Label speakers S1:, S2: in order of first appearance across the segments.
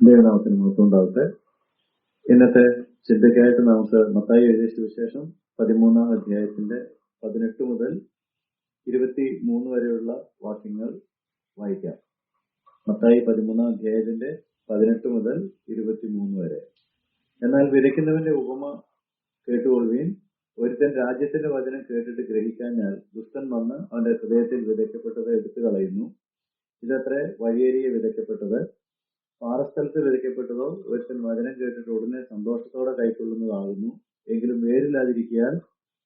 S1: ദൈവനാമത്തിന് മഹത്വം ഉണ്ടാവട്ടെ. ഇന്നത്തെ ചിന്തയ്ക്കായിട്ട് നമുക്ക് മത്തായി എഴുതിയ സുവിശേഷം 13-ാം അധ്യായത്തിന്റെ 18 മുതൽ 23 വരെയുള്ള വാക്യങ്ങൾ വായിക്കാം. മത്തായി 13-ാം അധ്യായത്തിന്റെ 18 മുതൽ 23 വരെ. എന്നാൽ വിതയ്ക്കുന്നവന്റെ ഉപമ കേട്ടുകൊള്ളുകയും, ഒരുത്തൻ രാജ്യത്തിന്റെ വചനം കേട്ടിട്ട് ഗ്രഹിക്കാഞ്ഞാൽ ദുഷ്ടൻ വന്ന് അവന്റെ ഹൃദയത്തിൽ വിതയ്ക്കപ്പെട്ടത് എടുത്തു കളയുന്നു. ഇതത്രേ വഴിയരികെ വിതയ്ക്കപ്പെട്ടത്. പാറസ്ഥലത്ത് വിതയ്ക്കപ്പെട്ടതോ ഒരുത്തൻ വചനം കേട്ടിട്ട് ഉടനെ സന്തോഷത്തോടെ കൈക്കൊള്ളുന്നതാകുന്നു. എങ്കിലും വേരില്ലാതിരിക്കാൻ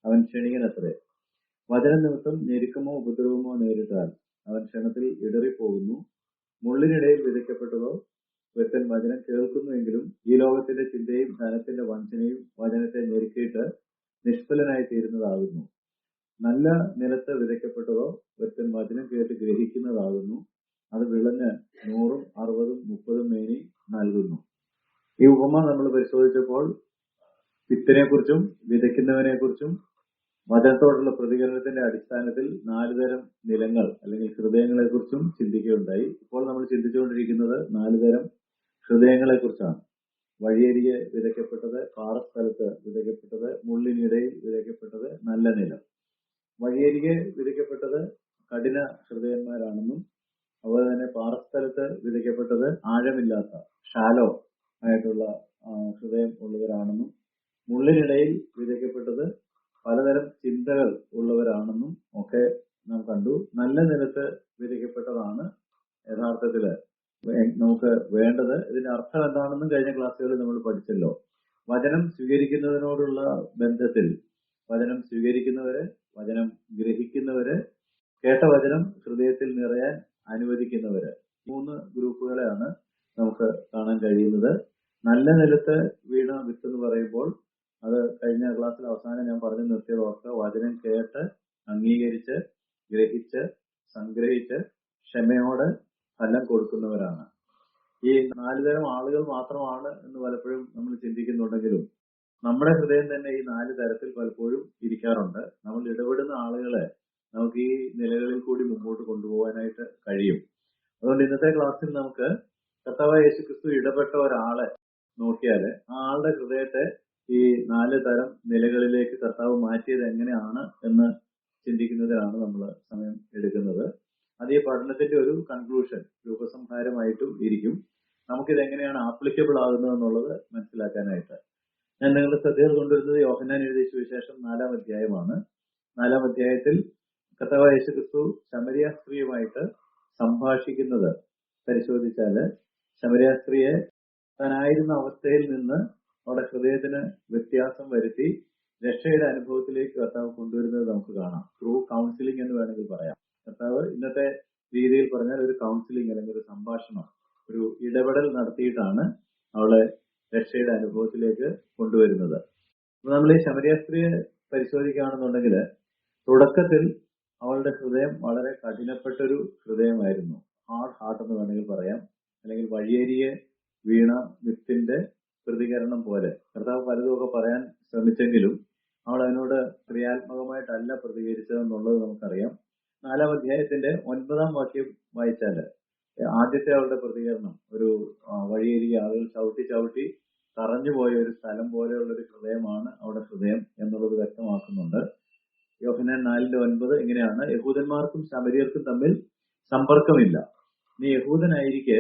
S1: അവൻ ക്ഷണികനത്രേ. വചന നിമിത്തം ഞെരുക്കമോ ഉപദ്രവമോ നേരിട്ടാൽ അവൻ ക്ഷണത്തിൽ ഇടറിപ്പോകുന്നു. മുള്ളിനിടയിൽ വിതയ്ക്കപ്പെട്ടതോ ഒരുത്തൻ വചനം കേൾക്കുന്നുവെങ്കിലും ഈ ലോകത്തിന്റെ ചിന്തയും ധനത്തിന്റെ വഞ്ചനയും വചനത്തെ ഞെരുക്കിയിട്ട് നിഷ്ഫലനായി തീരുന്നതാകുന്നു. നല്ല നിലത്ത് വിതയ്ക്കപ്പെട്ടതോ ഒരുത്തൻ വചനം കേട്ട് ഗ്രഹിക്കുന്നതാകുന്നു. അത് വിളഞ്ഞ് 100, 60, 30 മേനി നൽകുന്നു. ഈ ഉപമ നമ്മൾ പരിശോധിച്ചപ്പോൾ വിത്തിനെ കുറിച്ചും വിതയ്ക്കുന്നവനെ കുറിച്ചും വചനത്തോടുള്ള പ്രതികരണത്തിന്റെ അടിസ്ഥാനത്തിൽ 4 തരം നിലങ്ങൾ അല്ലെങ്കിൽ ഹൃദയങ്ങളെ കുറിച്ചും ചിന്തിക്കുകയുണ്ടായി. ഇപ്പോൾ നമ്മൾ ചിന്തിച്ചുകൊണ്ടിരിക്കുന്നത് 4 തരം ഹൃദയങ്ങളെ കുറിച്ചാണ്. വഴിയരികെ വിതയ്ക്കപ്പെട്ടത്, പാറസ്ഥലത്ത് വിതയ്ക്കപ്പെട്ടത്, മുള്ളിനിടയിൽ വിതയ്ക്കപ്പെട്ടത്, നല്ല നിലം. വഴിയരികെ വിതയ്ക്കപ്പെട്ടത് കഠിന ഹൃദയന്മാരാണെന്നും അതുപോലെ തന്നെ പാറസ്ഥലത്ത് വിതയ്ക്കപ്പെട്ടത് ആഴമില്ലാത്ത ഷാലോ ആയിട്ടുള്ള ഹൃദയം ഉള്ളവരാണെന്നും, മുള്ളിനിടയിൽ വിതയ്ക്കപ്പെട്ടത് പലതരം ചിന്തകൾ ഉള്ളവരാണെന്നും ഒക്കെ നാം കണ്ടു. നല്ല നിലത്ത് വിതയ്ക്കപ്പെട്ടതാണ് യഥാർത്ഥത്തില് നമുക്ക് വേണ്ടത്. ഇതിന്റെ അർത്ഥം എന്താണെന്നും കഴിഞ്ഞ ക്ലാസ്സുകളിൽ നമ്മൾ പഠിച്ചല്ലോ. വചനം സ്വീകരിക്കുന്നതിനോടുള്ള ബന്ധത്തിൽ വചനം സ്വീകരിക്കുന്നവര്, വചനം ഗ്രഹിക്കുന്നവര്, കേട്ട വചനം ഹൃദയത്തിൽ നിറയാൻ അനുവദിക്കുന്നവര്, 3 ഗ്രൂപ്പുകളെയാണ് നമുക്ക് കാണാൻ കഴിയുന്നത്. നല്ല നിലത്ത് വീണ വിത്ത് എന്ന് പറയുമ്പോൾ അത് കഴിഞ്ഞ ക്ലാസ്സിൽ അവസാനം ഞാൻ പറഞ്ഞു നിർത്തിയത് ഓർക്കുക. വചനം കേട്ട് അംഗീകരിച്ച് ഗ്രഹിച്ച് സംഗ്രഹിച്ച് ക്ഷമയോടെ ഫലം കൊടുക്കുന്നവരാണ്. ഈ 4 തരം ആളുകൾ മാത്രമാണ് എന്ന് പലപ്പോഴും നമ്മൾ ചിന്തിക്കുന്നുണ്ടെങ്കിലും നമ്മുടെ ഹൃദയം തന്നെ ഈ 4 തരത്തിൽ പലപ്പോഴും ഇരിക്കാറുണ്ട്. നമ്മൾ ഇടപെടുന്ന ആളുകളെ നമുക്ക് ഈ നിലകളിൽ കൂടി മുമ്പോട്ട് കൊണ്ടുപോകാനായിട്ട് കഴിയും. അതുകൊണ്ട് ഇന്നത്തെ ക്ലാസ്സിൽ നമുക്ക് കർത്താവായ യേശുക്രിസ്തു ഇടപെട്ട ഒരാളെ നോക്കിയാല് ആ ആളുടെ ഹൃദയത്തെ ഈ 4 തരം നിലകളിലേക്ക് കർത്താവ് മാറ്റിയത് എങ്ങനെയാണ് എന്ന് ചിന്തിക്കുന്നതിനാണ് നമ്മൾ സമയം എടുക്കുന്നത്. അത് ഈ പഠനത്തിന്റെ ഒരു കൺക്ലൂഷൻ, രൂപസംഹാരമായിട്ടും ഇരിക്കും. നമുക്കിത് എങ്ങനെയാണ് ആപ്ലിക്കബിൾ ആകുന്നത് എന്നുള്ളത് മനസ്സിലാക്കാനായിട്ട് ഞാൻ നിങ്ങളുടെ ശ്രദ്ധയിൽ കൊണ്ടുവരുന്നത് യോഹന്നാൻ എഴുതിയ സുവിശേഷം 4-ാം അധ്യായമാണ്. 4-ാം അധ്യായത്തിൽ കർത്താവായ യേശുക്രിസ്തു ശമരിയ സ്ത്രീയുമായിട്ട് സംഭാഷിക്കുന്നത് പരിശോധിച്ചാല് ശമരിയ സ്ത്രീയെ താനായിരുന്ന അവസ്ഥയിൽ നിന്ന് അവിടെ ഹൃദയത്തിന് വ്യത്യാസം വരുത്തി രക്ഷയുടെ അനുഭവത്തിലേക്ക് കർത്താവ് കൊണ്ടുവരുന്നത് നമുക്ക് കാണാം. ത്രൂ കൗൺസിലിംഗ് എന്ന് വേണമെങ്കിൽ പറയാം. കർത്താവ് ഇന്നത്തെ രീതിയിൽ പറഞ്ഞാൽ ഒരു കൗൺസിലിംഗ് അല്ലെങ്കിൽ ഒരു സംഭാഷണം, ഒരു ഇടപെടൽ നടത്തിയിട്ടാണ് അവളെ രക്ഷയുടെ അനുഭവത്തിലേക്ക് കൊണ്ടുവരുന്നത്. അപ്പൊ നമ്മൾ ഈ ശമരിയ സ്ത്രീയെ പരിശോധിക്കുകയാണെന്നുണ്ടെങ്കിൽ തുടക്കത്തിൽ അവളുടെ ഹൃദയം വളരെ കഠിനപ്പെട്ടൊരു ഹൃദയമായിരുന്നു. ഹാർഡ് ഹാർട്ട് എന്ന് വേണമെങ്കിൽ പറയാം. അല്ലെങ്കിൽ വഴിയരികെ വീണ വിത്തിന്റെ പ്രതികരണം പോലെ. കർത്താവ് പലതുമൊക്കെ പറയാൻ ശ്രമിച്ചെങ്കിലും അവൾ അതിനോട് ക്രിയാത്മകമായിട്ടല്ല പ്രതികരിച്ചതെന്നുള്ളത് നമുക്കറിയാം. 4-ാം അധ്യായത്തിന്റെ 9-ാം വാക്യം വായിച്ചാല് ആദ്യത്തെ അവളുടെ പ്രതികരണം ഒരു വഴിയരികെ ആളുകൾ ചവിട്ടി ചവിട്ടി തറഞ്ഞുപോയ ഒരു സ്ഥലം പോലെയുള്ള ഒരു ഹൃദയമാണ് അവളുടെ ഹൃദയം എന്നുള്ളത് വ്യക്തമാക്കുന്നുണ്ട്. യോഹന്നാൻ 4:9 ഇങ്ങനെയാണ്: യഹൂദന്മാർക്കും ശമര്യർക്കും തമ്മിൽ സമ്പർക്കമില്ല. നീ യഹൂദനായിരിക്കെ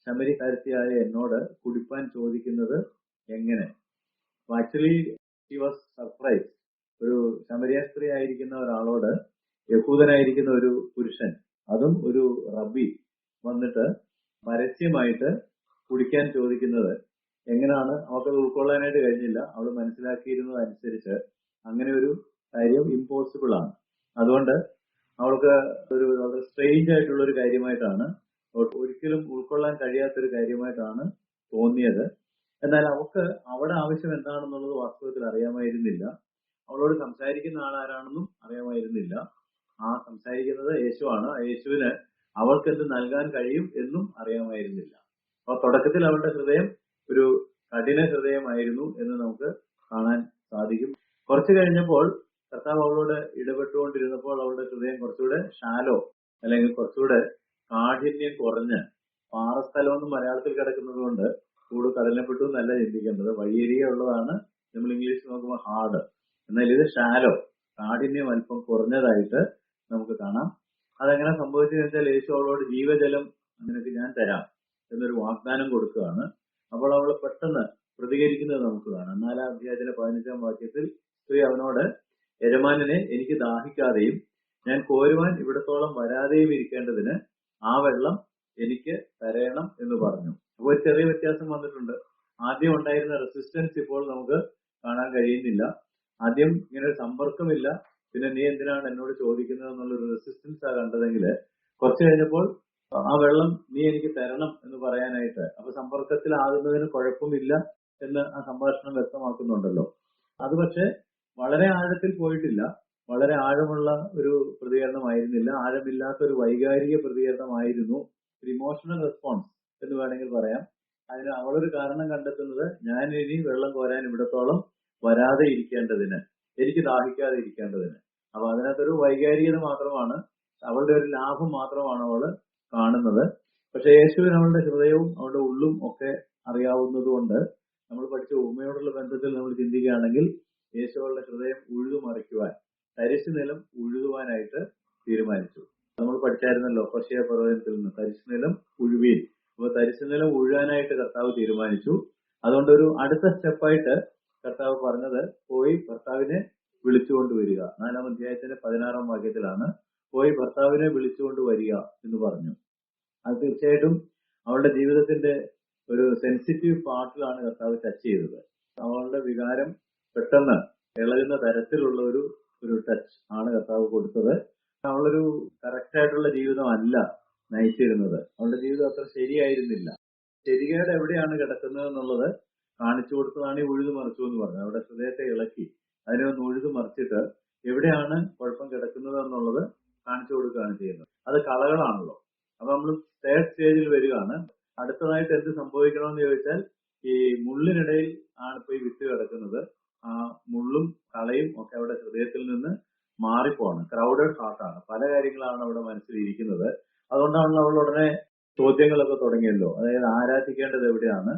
S1: ശമര്യക്കാരത്തിയായ എന്നോട് കുടിപ്പാൻ ചോദിക്കുന്നത് എങ്ങനെ? Actually he was surprise. ഒരു ശമരിയ സ്ത്രീ ആയിരിക്കുന്ന ഒരാളോട് യഹൂദനായിരിക്കുന്ന ഒരു പുരുഷൻ, അതും ഒരു റബ്ബി, വന്നിട്ട് പരസ്യമായിട്ട് കുടിക്കാൻ ചോദിക്കുന്നത് എങ്ങനെയാണ്? അവൾക്കത് ഉൾക്കൊള്ളാനായിട്ട് കഴിഞ്ഞില്ല. അവൾ മനസ്സിലാക്കിയിരുന്നത് അനുസരിച്ച് അങ്ങനെ ഒരു കാര്യം ഇമ്പോസിബിൾ ആണ്. അതുകൊണ്ട് അവൾക്ക് ഒരു വളരെ സ്ട്രേഞ്ച് ആയിട്ടുള്ള ഒരു കാര്യമായിട്ടാണ്, ഒരിക്കലും ഉൾക്കൊള്ളാൻ കഴിയാത്തൊരു കാര്യമായിട്ടാണ് തോന്നിയത്. എന്നാൽ അവൾക്ക് അവിടെ ആവശ്യം എന്താണെന്നുള്ളത് വാസ്തവത്തിൽ അറിയാമായിരുന്നില്ല. അവളോട് സംസാരിക്കുന്ന ആളാരാണെന്നും അറിയാമായിരുന്നില്ല. ആ സംസാരിക്കുന്നത് യേശുവാണ്. ആ യേശുവിന് അവൾക്ക് എന്ത് നൽകാൻ കഴിയും എന്നും അറിയാമായിരുന്നില്ല. അപ്പൊ തുടക്കത്തിൽ അവളുടെ ഹൃദയം ഒരു കഠിന ഹൃദയമായിരുന്നു എന്ന് നമുക്ക് കാണാൻ സാധിക്കും. കുറച്ചു കഴിഞ്ഞപ്പോൾ കർത്താവ് അവളോട് ഇടപെട്ടുകൊണ്ടിരുന്നപ്പോൾ അവളുടെ ഹൃദയം കുറച്ചുകൂടെ ഷാലോ അല്ലെങ്കിൽ കുറച്ചുകൂടെ കാഠിന്യം കുറഞ്ഞ് പാറസ്ഥലം എന്ന് മലയാളത്തിൽ കിടക്കുന്നത് കൊണ്ട് കൂടുതൽ കടലിനെപ്പെട്ടു എന്നല്ല ചിന്തിക്കേണ്ടത്. വഴിയരികെ ഉള്ളതാണ് നമ്മൾ ഇംഗ്ലീഷ് നോക്കുമ്പോൾ ഹാർഡ്. എന്നാൽ ഇത് ഷാലോ, കാഠിന്യം അല്പം കുറഞ്ഞതായിട്ട് നമുക്ക് കാണാം. അതെങ്ങനെ സംഭവിച്ചതെന്ന് വെച്ചാൽ യേശു അവളോട് ജീവജലം നിനക്ക് ഞാൻ തരാം എന്നൊരു വാഗ്ദാനം കൊടുക്കുകയാണ്. അപ്പോൾ അവൾ പെട്ടെന്ന് പ്രതികരിക്കുന്നത് നമുക്ക് കാണാം. 4-ാം അധ്യായത്തിലെ 15-ാം വാക്യത്തിൽ സ്ത്രീ അവനോട്, യജമാനനെ എനിക്ക് ദാഹിക്കാതെയും ഞാൻ കോരുവാൻ ഇവിടത്തോളം വരാതെയും ഇരിക്കേണ്ടതിന് ആ വെള്ളം എനിക്ക് തരയണം എന്ന് പറഞ്ഞു. അപ്പോൾ ഒരു ചെറിയ വ്യത്യാസം വന്നിട്ടുണ്ട്. ആദ്യം ഉണ്ടായിരുന്ന റെസിസ്റ്റൻസ് ഇപ്പോൾ നമുക്ക് കാണാൻ കഴിയുന്നില്ല. ആദ്യം ഇങ്ങനെ ഒരു സമ്പർക്കമില്ല, പിന്നെ നീ എന്തിനാണ് എന്നോട് ചോദിക്കുന്നത് എന്നുള്ളൊരു റെസിസ്റ്റൻസ് ആ കണ്ടതെങ്കിൽ കുറച്ച് കഴിഞ്ഞപ്പോൾ ആ വെള്ളം നീ എനിക്ക് തരണം എന്ന് പറയാനായിട്ട്, അപ്പൊ സമ്പർക്കത്തിലാകുന്നതിന് കുഴപ്പമില്ല എന്ന് ആ സംഭാഷണം വ്യക്തമാക്കുന്നുണ്ടല്ലോ. അത് പക്ഷെ വളരെ ആഴത്തിൽ പോയിട്ടില്ല, വളരെ ആഴമുള്ള ഒരു പ്രതികരണമായിരുന്നില്ല, ആഴമില്ലാത്ത ഒരു വൈകാരിക പ്രതികരണമായിരുന്നു, ഒരു ഇമോഷണൽ റെസ്പോൺസ് എന്ന് വേണമെങ്കിൽ പറയാം. അതിന് അവളൊരു കാരണം കണ്ടെത്തുന്നത്, ഞാൻ ഇനി വെള്ളം കോരാൻ ഇവിടത്തോളം വരാതെ ഇരിക്കേണ്ടതിന്, എനിക്ക് ദാഹിക്കാതെ ഇരിക്കേണ്ടതിന്. അപ്പൊ അതിനകത്തൊരു വൈകാരികത മാത്രമാണ്, അവളുടെ ഒരു ലാഭം മാത്രമാണ് അവള് കാണുന്നത്. പക്ഷെ യേശുവിന് അവളുടെ ഹൃദയവും അവളുടെ ഉള്ളും ഒക്കെ അറിയാവുന്നത് കൊണ്ട് നമ്മൾ പഠിച്ച ഉപമയോടുള്ള ബന്ധത്തിൽ നമ്മൾ ചിന്തിക്കുകയാണെങ്കിൽ യേശു അവളുടെ ഹൃദയം ഉഴുതുമറിക്കുവാൻ, തരിശു നിലം ഉഴുതുവാനായിട്ട് തീരുമാനിച്ചു. നമ്മൾ പഠിച്ചായിരുന്നല്ലോ ഹോശേയ പർവ്വതത്തിൽ നിന്ന്, തരിശു നിലം ഉഴുവീൻ. അപ്പൊ തരിശു നിലം ഉഴുവാനായിട്ട് കർത്താവ് തീരുമാനിച്ചു. അതുകൊണ്ട് ഒരു അടുത്ത സ്റ്റെപ്പായിട്ട് കർത്താവ് പറഞ്ഞത്, പോയി ഭർത്താവിനെ വിളിച്ചുകൊണ്ട് വരിക. 4-ാം അധ്യായത്തിന്റെ 16-ാം വാക്യത്തിലാണ് പോയി ഭർത്താവിനെ വിളിച്ചുകൊണ്ട് വരിക എന്ന് പറഞ്ഞു. അത് തീർച്ചയായിട്ടും അവളുടെ ജീവിതത്തിന്റെ ഒരു സെൻസിറ്റീവ് പാർട്ടിലാണ് കർത്താവ് ടച്ച് ചെയ്തത്. അവളുടെ വികാരം പെട്ടെന്ന് ഇളകുന്ന തരത്തിലുള്ള ഒരു ടച്ച് ആണ് കർത്താവ് കൊടുത്തത്. അവളൊരു കറക്റ്റ് ആയിട്ടുള്ള ജീവിതം അല്ല നയിച്ചിരുന്നത്. അവളുടെ ജീവിതം അത്ര ശരിയായിരുന്നില്ല. ശരികേട് എവിടെയാണ് കിടക്കുന്നത് എന്നുള്ളത് കാണിച്ചു കൊടുത്തതാണ് ഈ ഉഴുതു മറിച്ചു എന്ന് പറഞ്ഞത്. അവിടെ ഹൃദയത്തെ ഇളക്കി അതിനെ ഒന്ന് ഉഴുതു മറിച്ചിട്ട് എവിടെയാണ് കുഴപ്പം കിടക്കുന്നത് എന്നുള്ളത് കാണിച്ചു കൊടുക്കുകയാണ് ചെയ്യുന്നത്. അത് കളകളാണല്ലോ. അപ്പൊ നമ്മൾ തേർഡ് സ്റ്റേജിൽ വരികയാണ്. അടുത്തതായിട്ട് എന്ത് സംഭവിക്കണമെന്ന് ചോദിച്ചാൽ, ഈ മുള്ളിനിടയിൽ ആണ് ഇപ്പൊ ഈ വിത്ത് കിടക്കുന്നത്. ആ മുള്ളും കളയും ഒക്കെ അവിടെ ഹൃദയത്തിൽ നിന്ന് മാറിപ്പോവാണ്. ക്രൗഡഡ് ഹാർട്ടാണ്, പല കാര്യങ്ങളാണ് അവിടെ മനസ്സിലിരിക്കുന്നത്. അതുകൊണ്ടാണ് അവൾ ഉടനെ ചോദ്യങ്ങളൊക്കെ തുടങ്ങിയല്ലോ. അതായത് ആരാധിക്കേണ്ടത് എവിടെയാണ്,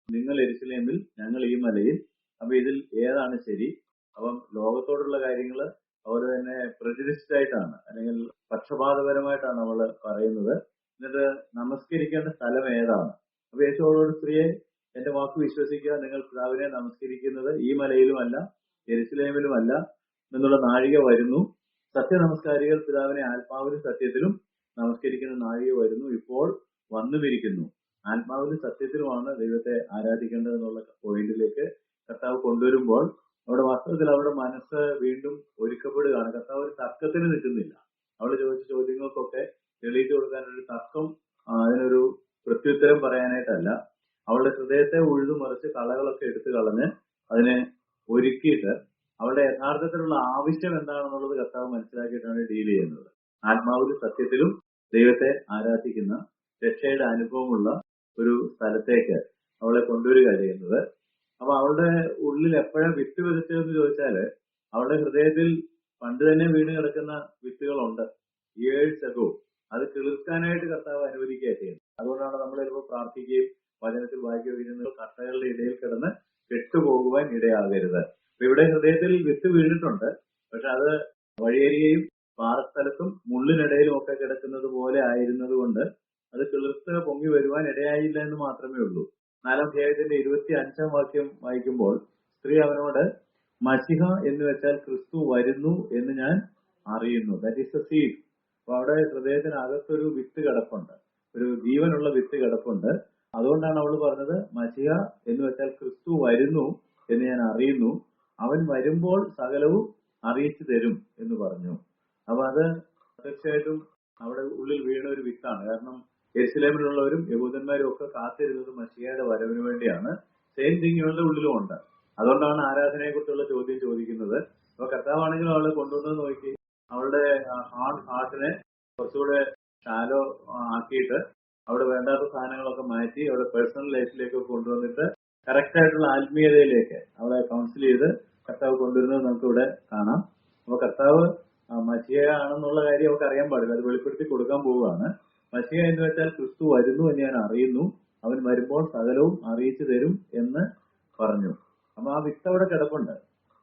S1: നിങ്ങൾ യെരൂശലേമിൽ, ഞങ്ങൾ ഈ മലയിൽ, അപ്പൊ ഇതിൽ ഏതാണ് ശരി? അപ്പം ലോകത്തോടുള്ള കാര്യങ്ങള് അവര് തന്നെ പ്രജുഡിസ്ഡ് ആയിട്ടാണ്, അല്ലെങ്കിൽ പക്ഷപാതപരമായിട്ടാണ് അവള് പറയുന്നത്. എന്നിട്ട് നമസ്കരിക്കേണ്ട സ്ഥലം ഏതാണ്? അപ്പൊ യേശു അവളോട്, സ്ത്രീയെ എന്റെ വാക്ക് വിശ്വസിക്കുക, നിങ്ങൾ പിതാവിനെ നമസ്കരിക്കുന്നത് ഈ മലയിലുമല്ല യെരൂശലേമിലുമല്ല എന്നുള്ള നാഴിക വരുന്നു. സത്യനമസ്കാരികൾ പിതാവിനെ ആത്മാവിലും സത്യത്തിലും നമസ്കരിക്കുന്ന നാഴിക വരുന്നു, ഇപ്പോൾ വന്നുമിരിക്കുന്നു. ആത്മാവിലും സത്യത്തിലുമാണ് ദൈവത്തെ ആരാധിക്കേണ്ടത് എന്നുള്ള പോയിന്റിലേക്ക് കർത്താവ് കൊണ്ടുവരുമ്പോൾ അവിടെ വാസ്തവത്തിൽ അവരുടെ മനസ്സ് വീണ്ടും ഒരുക്കപ്പെടുകയാണ്. കർത്താവ് ഒരു തർക്കത്തിന് നിൽക്കുന്നില്ല. അവള് ചോദിച്ച ചോദ്യങ്ങൾക്കൊക്കെ തെളിയിച്ചു കൊടുക്കാനൊരു തർക്കം, അതിനൊരു പ്രത്യുത്തരം പറയാനായിട്ടല്ല, അവളുടെ ഹൃദയത്തെ ഉഴുതുമറിച്ച് കളകളൊക്കെ എടുത്തു കളഞ്ഞ് അതിനെ ഒരുക്കിയിട്ട് അവളുടെ യഥാർത്ഥത്തിലുള്ള ആവശ്യം എന്താണെന്നുള്ളത് കർത്താവ് മനസ്സിലാക്കിയിട്ടാണ് ഡീൽ ചെയ്യുന്നത്. ആത്മാവിലും സത്യത്തിലും ദൈവത്തെ ആരാധിക്കുന്ന, രക്ഷയുടെ അനുഭവമുള്ള ഒരു സ്ഥലത്തേക്ക് അവളെ കൊണ്ടുവരിക ചെയ്യുന്നത്. അപ്പൊ അവളുടെ ഉള്ളിൽ എപ്പോഴാണ് വിത്ത് വിതച്ചതെന്ന് ചോദിച്ചാല്, അവളുടെ ഹൃദയത്തിൽ പണ്ട് തന്നെ വീണ് കിടക്കുന്ന വിത്തുകളുണ്ട്. ഇയേഴ്സ് അഗോ അത് കിളിർക്കാനായിട്ട് കർത്താവ് അനുവദിക്കുക ചെയ്യുന്നത്. അതുകൊണ്ടാണ് നമ്മൾ ചിലപ്പോൾ പ്രാർത്ഥിക്കുകയും വചനത്തിൽ വായിക്കുകയും ചെയ്യുന്നത്, കട്ടകളുടെ ഇടയിൽ കിടന്ന് കെട്ടുപോകുവാൻ ഇടയാകരുത്. അപ്പൊ ഇവിടെ ഹൃദയത്തിൽ വിത്ത് വീണിട്ടുണ്ട്, പക്ഷെ അത് വഴിയരികയും പാറസ്ഥലത്തും മുള്ളിനിടയിലും ഒക്കെ കിടക്കുന്നത് പോലെ ആയിരുന്നത് കൊണ്ട് അത് കിളിർത്ത് പൊങ്ങി വരുവാൻ ഇടയായില്ല എന്ന് മാത്രമേ ഉള്ളൂ. 4-ാം അധ്യായത്തിന്റെ 25-ാം വാക്യം വായിക്കുമ്പോൾ സ്ത്രീ അവനോട്, മശിഹ എന്ന് വെച്ചാൽ ക്രിസ്തു വരുന്നു എന്ന് ഞാൻ അറിയുന്നു. That is the seed. അപ്പൊ അവിടെ ഹൃദയത്തിനകത്തൊരു വിത്ത് കിടപ്പുണ്ട്, ഒരു ജീവനുള്ള വിത്ത് കിടപ്പുണ്ട്. അതുകൊണ്ടാണ് അവൾ പറഞ്ഞത്, മശിഹ എന്ന് വെച്ചാൽ ക്രിസ്തു വരുന്നു എന്ന് ഞാൻ അറിയുന്നു, അവൻ വരുമ്പോൾ സകലവും അറിയിച്ചു തരും എന്ന് പറഞ്ഞു. അപ്പൊ അത് തീർച്ചയായിട്ടും അവിടെ ഉള്ളിൽ വീണ ഒരു വിത്താണ്. കാരണം യെരൂശലേമിലുള്ളവരും യഹൂദന്മാരും ഒക്കെ കാത്തിരുന്നത് മശിഹയുടെ വരവിന് വേണ്ടിയാണ്. സെയിം തിങ് ഇവളുടെ ഉള്ളിലും ഉണ്ട്. അതുകൊണ്ടാണ് ആരാധനയെ കുറിച്ചുള്ള ചോദ്യം ചോദിക്കുന്നത്. അപ്പൊ കർത്താവാണെങ്കിലും അവളെ കൊണ്ടുവന്നത് നോക്കി, അവളുടെ ഹാർട്ടിനെ കുറച്ചുകൂടെ ഷാലോ ആക്കിയിട്ട് അവിടെ വേണ്ടാത്ത സാധനങ്ങളൊക്കെ മാറ്റി അവളുടെ പേഴ്സണൽ ലൈഫിലേക്ക് കൊണ്ടുവന്നിട്ട് കറക്റ്റ് ആയിട്ടുള്ള ആത്മീയതയിലേക്ക് അവളെ കൗൺസിൽ ചെയ്ത് കർത്താവ് കൊണ്ടുവരുന്നത് നമുക്ക് ഇവിടെ കാണാം. അപ്പൊ കർത്താവ് മശിഹ ആണെന്നുള്ള കാര്യം അവർക്ക് അറിയാൻ പാടില്ല, അത് വെളിപ്പെടുത്തി കൊടുക്കാൻ പോവുകയാണ്. മശിഹ എന്ന് വെച്ചാൽ ക്രിസ്തു വരുന്നു എന്ന് ഞാൻ അറിയുന്നു, അവൻ വരുമ്പോൾ സകലവും അറിയിച്ചു തരും എന്ന് പറഞ്ഞു. അപ്പൊ ആ വിത്ത് അവിടെ കിടപ്പുണ്ട്.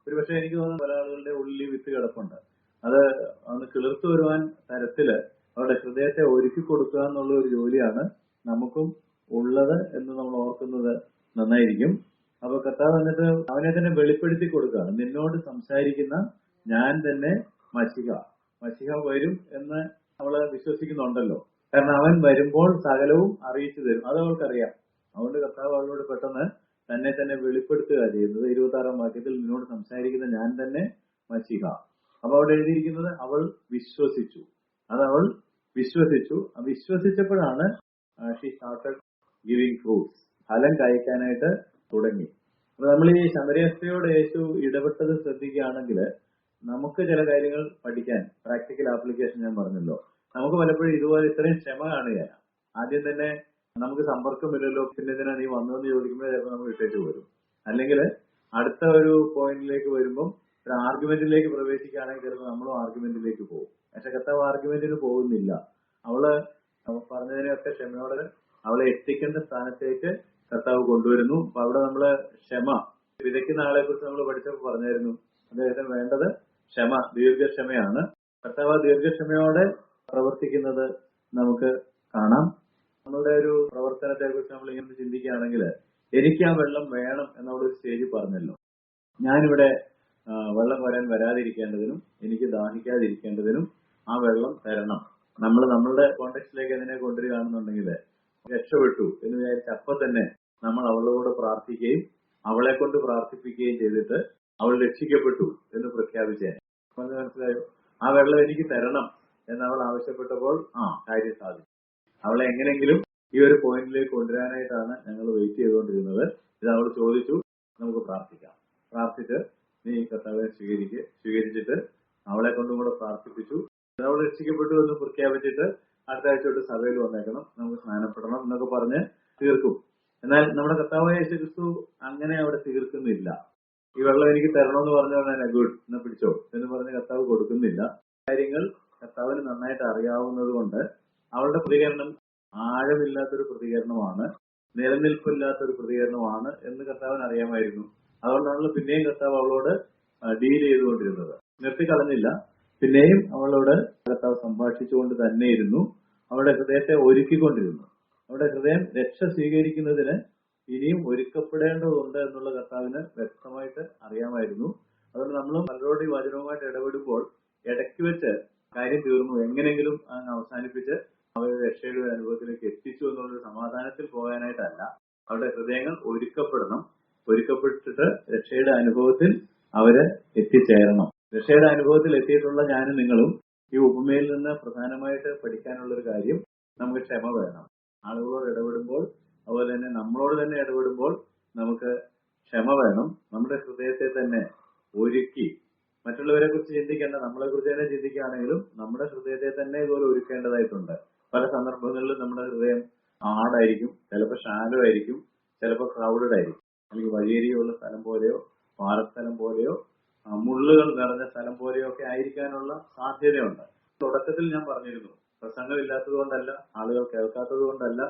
S1: ഒരു പക്ഷെ എനിക്ക് തോന്നുന്നു പല ആളുകളുടെ ഉള്ളിൽ വിത്ത് കിടപ്പുണ്ട്. അത് ഒന്ന് കിളിർത്തു വരുവാൻ തരത്തില് അവരുടെ ഹൃദയത്തെ ഒരുക്കി കൊടുക്കുക എന്നുള്ള ഒരു ജോലിയാണ് നമുക്കും ഉള്ളത് എന്ന് നമ്മൾ ഓർക്കുന്നത് നന്നായിരിക്കും. അപ്പൊ കർത്താവ് എന്നിട്ട് അവനെ തന്നെ വെളിപ്പെടുത്തി കൊടുക്കുകയാണ്. നിന്നോട് സംസാരിക്കുന്ന ഞാൻ തന്നെ മശിഹ. മശിഹ വരും എന്ന് അവള് വിശ്വസിക്കുന്നുണ്ടല്ലോ. കാരണം അവൻ വരുമ്പോൾ സകലവും അറിയിച്ചു തരും. അത് അവൾക്കറിയാം. അതുകൊണ്ട് കർത്താവ് അവളോട് പെട്ടെന്ന് തന്നെ തന്നെ വെളിപ്പെടുത്തുക ചെയ്യുന്നത്. 26-ാം വാക്യത്തിൽ നിന്നോട് സംസാരിക്കുന്ന ഞാൻ തന്നെ മശിഹ. അപ്പൊ അവിടെ എഴുതിയിരിക്കുന്നത് അവൾ വിശ്വസിച്ചു. അത് അവൾ വിശ്വസിച്ചു. വിശ്വസിച്ചപ്പോഴാണ് ഷീ സ്റ്റാർട്ടഡ് ഗിവിംഗ് ഫ്രൂട്ട്സ്, ഫലം കായ്ക്കാനായിട്ട് തുടങ്ങി. അപ്പൊ നമ്മൾ ഈ ശമരിയ സ്ത്രീയോട് യേശു ഇടപെട്ടത് ശ്രദ്ധിക്കുകയാണെങ്കിൽ നമുക്ക് ചില കാര്യങ്ങൾ പഠിക്കാൻ, പ്രാക്ടിക്കൽ ആപ്ലിക്കേഷൻ ഞാൻ പറഞ്ഞല്ലോ, നമുക്ക് പലപ്പോഴും ഇതുപോലെ ഇത്രയും ക്ഷമ കാണുകയാണ്. ആദ്യം തന്നെ നമുക്ക് സമ്പർക്കമില്ലല്ലോ, പിന്നെ ഇതിനാ നീ വന്നതെന്ന് ചോദിക്കുമ്പോൾ ചിലപ്പോൾ നമ്മൾ ഇട്ടേച്ച് വരും. അല്ലെങ്കിൽ അടുത്ത ഒരു പോയിന്റിലേക്ക് വരുമ്പം ഒരു ആർഗ്യുമെന്റിലേക്ക് പ്രവേശിക്കുകയാണെങ്കിൽ ചിലപ്പോൾ നമ്മളും ആർഗ്യുമെന്റിലേക്ക് പോകും. പക്ഷെ കർത്താവ് ആർഗ്യുമെന്റിന് പോകുന്നില്ല. അവള് പറഞ്ഞതിനെയൊക്കെ ക്ഷമയോടെ അവളെ എത്തിക്കേണ്ട സ്ഥാനത്തേക്ക് കർത്താവ് കൊണ്ടുവരുന്നു. അപ്പൊ അവിടെ നമ്മള് ക്ഷമ, വിതയ്ക്കുന്ന ആളെ കുറിച്ച് നമ്മൾ പഠിച്ചപ്പോൾ പറഞ്ഞായിരുന്നു, അദ്ദേഹത്തിന് വേണ്ടത് ക്ഷമ, ദീർഘക്ഷമയാണ്. കർത്താവ് ദീർഘക്ഷമയോടെ പ്രവർത്തിക്കുന്നത് നമുക്ക് കാണാം. നമ്മളുടെ ഒരു പ്രവർത്തനത്തെ കുറിച്ച് നമ്മൾ ഇങ്ങനെ ചിന്തിക്കുകയാണെങ്കിൽ എനിക്ക് ആ വെള്ളം വേണം എന്നുള്ളൊരു സ്റ്റേജിൽ പറഞ്ഞല്ലോ. ഞാനിവിടെ വെള്ളം വരാൻ വരാതിരിക്കേണ്ടതിനും എനിക്ക് ദാഹിക്കാതിരിക്കേണ്ടതിനും ആ വെള്ളം തരണം. നമ്മൾ നമ്മളുടെ കോണ്ടെക്സ്റ്റിലേക്ക് അതിനെ കൊണ്ടുവരികയാണെന്നുണ്ടെങ്കിൽ രക്ഷപ്പെട്ടു എന്ന് വിചാരിച്ച അപ്പം തന്നെ നമ്മൾ അവളോട് പ്രാർത്ഥിക്കുകയും അവളെ കൊണ്ട് പ്രാർത്ഥിപ്പിക്കുകയും ചെയ്തിട്ട് അവൾ രക്ഷിക്കപ്പെട്ടു എന്ന് പ്രഖ്യാപിച്ചേനെ. മനസ്സിലായോ? ആ വെള്ളം എനിക്ക് തരണം എന്ന് അവൾ ആവശ്യപ്പെട്ടപ്പോൾ കാര്യം സാധിച്ചു. അവളെ എങ്ങനെങ്കിലും ഈ ഒരു പോയിന്റിലേക്ക് കൊണ്ടുവരാനായിട്ടാണ് ഞങ്ങൾ വെയിറ്റ് ചെയ്തുകൊണ്ടിരുന്നത്. ഇത് അവൾ ചോദിച്ചു, നമുക്ക് പ്രാർത്ഥിക്കാം. പ്രാർത്ഥിച്ച് നീ കർത്താവിനെ സ്വീകരിച്ചിട്ട് അവളെ കൊണ്ടും കൂടെ പ്രാർത്ഥിപ്പിച്ചു. അവൾ രക്ഷിക്കപ്പെട്ടു എന്ന് പ്രഖ്യാപിച്ചിട്ട് അടുത്ത ആഴ്ച തൊട്ട് സഭയിൽ വന്നേക്കണം, നമുക്ക് സ്നാനപ്പെടണം എന്നൊക്കെ പറഞ്ഞ് തീർക്കും. എന്നാൽ നമ്മുടെ കർത്താവായ യേശു ക്രിസ്തു അങ്ങനെ അവിടെ തീർക്കുന്നില്ല. ഈ വെള്ളം എനിക്ക് തരണമെന്ന് പറഞ്ഞാൽ ഗുഡ് എന്നാ പിടിച്ചോ എന്ന് പറഞ്ഞ് കർത്താവ് കൊടുക്കുന്നില്ല. കാര്യങ്ങൾ കർത്താവിന് നന്നായിട്ട് അറിയാവുന്നത് കൊണ്ട് അവളുടെ പ്രതികരണം ആഴമില്ലാത്തൊരു പ്രതികരണമാണ്, നിലനിൽപ്പില്ലാത്തൊരു പ്രതികരണമാണ് എന്ന് കർത്താവിന് അറിയാമായിരുന്നു. അതുകൊണ്ടാണല്ലോ പിന്നെയും കർത്താവ് അവളോട് ഡീൽ ചെയ്തുകൊണ്ടിരുന്നത്. നിർത്തിക്കളഞ്ഞില്ല. പിന്നെയും അവളോട് കർത്താവ് സംഭാഷിച്ചുകൊണ്ട് തന്നെ ഇരുന്നു. അവളുടെ ഹൃദയത്തെ ഒരുക്കിക്കൊണ്ടിരുന്നു. അവളുടെ ഹൃദയം രക്ഷ സ്വീകരിക്കുന്നതിന് ഇനിയും ഒരുക്കപ്പെടേണ്ടതുണ്ട് എന്നുള്ള കർത്താവിന് വ്യക്തമായിട്ട് അറിയാമായിരുന്നു. അതുകൊണ്ട് നമ്മളും പലരോട് ഈ വചനവുമായിട്ട് ഇടപെടുമ്പോൾ ഇടയ്ക്ക് വെച്ച് കാര്യം തീർന്നു, എങ്ങനെങ്കിലും അങ്ങ് അവസാനിപ്പിച്ച് അവരുടെ രക്ഷയുടെ അനുഭവത്തിലേക്ക് എത്തിച്ചു എന്നുള്ളൊരു സമാധാനത്തിൽ പോകാനായിട്ടല്ല. അവരുടെ ഹൃദയങ്ങൾ ഒരുക്കപ്പെടണം. ഒരുക്കപ്പെട്ടിട്ട് രക്ഷയുടെ അനുഭവത്തിൽ അവര് എത്തിച്ചേരണം. രക്ഷയുടെ അനുഭവത്തിൽ എത്തിയിട്ടുള്ള ഞാനും നിങ്ങളും ഈ ഉപമയിൽ നിന്ന് പ്രധാനമായിട്ട് പഠിക്കാനുള്ള ഒരു കാര്യം, നമുക്ക് ക്ഷമ വേണം. ആളുകളോട് ഇടപെടുമ്പോൾ, അതുപോലെ തന്നെ നമ്മളോട് തന്നെ ഇടപെടുമ്പോൾ നമുക്ക് ക്ഷമ വേണം. നമ്മുടെ ഹൃദയത്തെ തന്നെ ഒരുക്കി, മറ്റുള്ളവരെ കുറിച്ച് ചിന്തിക്കേണ്ട, നമ്മളെ കുറിച്ച് തന്നെ ചിന്തിക്കുകയാണെങ്കിലും നമ്മുടെ ഹൃദയത്തെ തന്നെ ഇതുപോലെ ഒരുക്കേണ്ടതായിട്ടുണ്ട്. പല സന്ദർഭങ്ങളിലും നമ്മുടെ ഹൃദയം ആടായിരിക്കും, ചിലപ്പോൾ ഷാലോ ആയിരിക്കും, ചിലപ്പോൾ ക്രൗഡഡ് ആയിരിക്കും. അല്ലെങ്കിൽ വഴിയരിയുള്ള സ്ഥലം പോലെയോ പാറസ്ഥലം പോലെയോ മുള്ളുകൾ നിറഞ്ഞ സ്ഥലം പോലെയോ ഒക്കെ ആയിരിക്കാനുള്ള സാധ്യതയുണ്ട്. തുടക്കത്തിൽ ഞാൻ പറഞ്ഞിരുന്നു, പ്രസംഗമില്ലാത്തത് കൊണ്ടല്ല, ആളുകൾ കേൾക്കാത്തത് കൊണ്ടല്ല.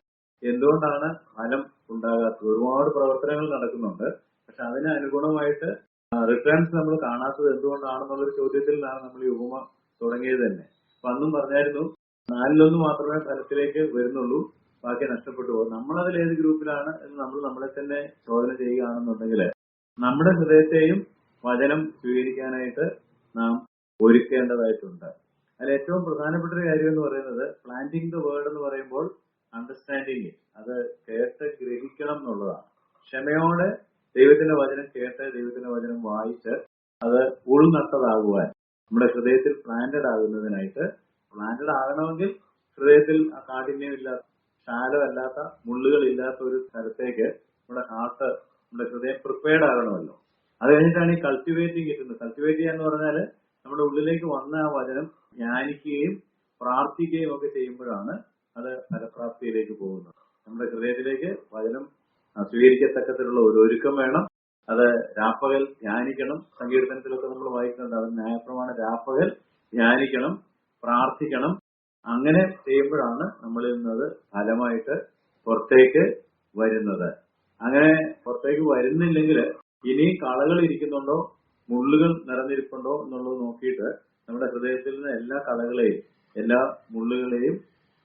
S1: എന്തുകൊണ്ടാണ് ഫലം ഉണ്ടാകാത്തത്? ഒരുപാട് പ്രവർത്തനങ്ങൾ നടക്കുന്നുണ്ട്, പക്ഷെ അതിന് അനുഗുണമായിട്ട് റിട്ടേൺസ് നമ്മൾ കാണാത്തത് എന്തുകൊണ്ടാണെന്നുള്ളൊരു ചോദ്യത്തിൽ നിന്നാണ് നമ്മൾ ഈ ഉപമ തുടങ്ങിയത് തന്നെ. അപ്പൊ അന്നും പറഞ്ഞായിരുന്നു, 4-1 മാത്രമേ ഫലത്തിലേക്ക് വരുന്നുള്ളൂ, ബാക്കി നഷ്ടപ്പെട്ടു പോകും. നമ്മളതിൽ ഏത് ഗ്രൂപ്പിലാണ് എന്ന് നമ്മൾ നമ്മളെ തന്നെ ചോദന ചെയ്യുകയാണെന്നുണ്ടെങ്കിൽ നമ്മുടെ ഹൃദയത്തെയും വചനം സ്വീകരിക്കാനായിട്ട് നാം ഒരുക്കേണ്ടതായിട്ടുണ്ട്. അതിൽ ഏറ്റവും പ്രധാനപ്പെട്ട ഒരു കാര്യം എന്ന് പറയുന്നത്, പ്ലാന്റിംഗ് ദ വേർഡ് എന്ന് പറയുമ്പോൾ അണ്ടർസ്റ്റാൻഡിങ് ഇറ്റ്, അത് കേട്ട് ഗ്രഹിക്കണം എന്നുള്ളതാണ്. ക്ഷമയോടെ ദൈവത്തിന്റെ വചനം കേട്ട്, ദൈവത്തിന്റെ വചനം വായിച്ച് അത് ഉൾനട്ടതാകുവാൻ, നമ്മുടെ ഹൃദയത്തിൽ പ്ലാന്റഡ് ആകുന്നതിനായിട്ട്, പ്ലാന്റഡ് ആകണമെങ്കിൽ ഹൃദയത്തിൽ കാഠിന്യമില്ലാത്ത, ഷാലോ അല്ലാത്ത, മുള്ളുകൾ ഇല്ലാത്ത ഒരു സ്ഥലത്തേക്ക് നമ്മുടെ ഹാർട്ട്, നമ്മുടെ ഹൃദയം പ്രിപ്പയർഡ് ആകണമല്ലോ. അത് കഴിഞ്ഞിട്ടാണ് ഈ കൾട്ടിവേറ്റിംഗ് കിട്ടുന്നത്. കൾട്ടിവേറ്റ് ചെയ്യുക എന്ന് പറഞ്ഞാൽ നമ്മുടെ ഉള്ളിലേക്ക് വന്ന ആ വചനം ധ്യാനിക്കുകയും പ്രാർത്ഥിക്കുകയും ഒക്കെ ചെയ്യുമ്പോഴാണ് അത് ഫലപ്രാപ്തിയിലേക്ക് പോകുന്നത്. നമ്മുടെ ഹൃദയത്തിലേക്ക് വചനം സ്വീകരിക്കത്തക്കത്തിലുള്ള ഒരു ഒരുക്കം വേണം. അത് രാപ്പകൽ ധ്യാനിക്കണം. സങ്കീർത്തനത്തിലൊക്കെ നമ്മൾ വായിക്കുന്നുണ്ട്, അത് ന്യായപ്രമാണം രാപ്പകൽ ധ്യാനിക്കണം, പ്രാർത്ഥിക്കണം. അങ്ങനെ ചെയ്യുമ്പോഴാണ് നമ്മളിൽ നിന്നത് ഫലമായിട്ട് പുറത്തേക്ക് വരുന്നത്. അങ്ങനെ പുറത്തേക്ക് വരുന്നില്ലെങ്കിൽ ഇനിയും കളകൾ ഇരിക്കുന്നുണ്ടോ, മുള്ളുകൾ നിറഞ്ഞിരിപ്പുണ്ടോ എന്നുള്ളത് നോക്കിയിട്ട് നമ്മുടെ ഹൃദയത്തിൽ നിന്ന് എല്ലാ കളകളെയും എല്ലാ മുള്ളുകളെയും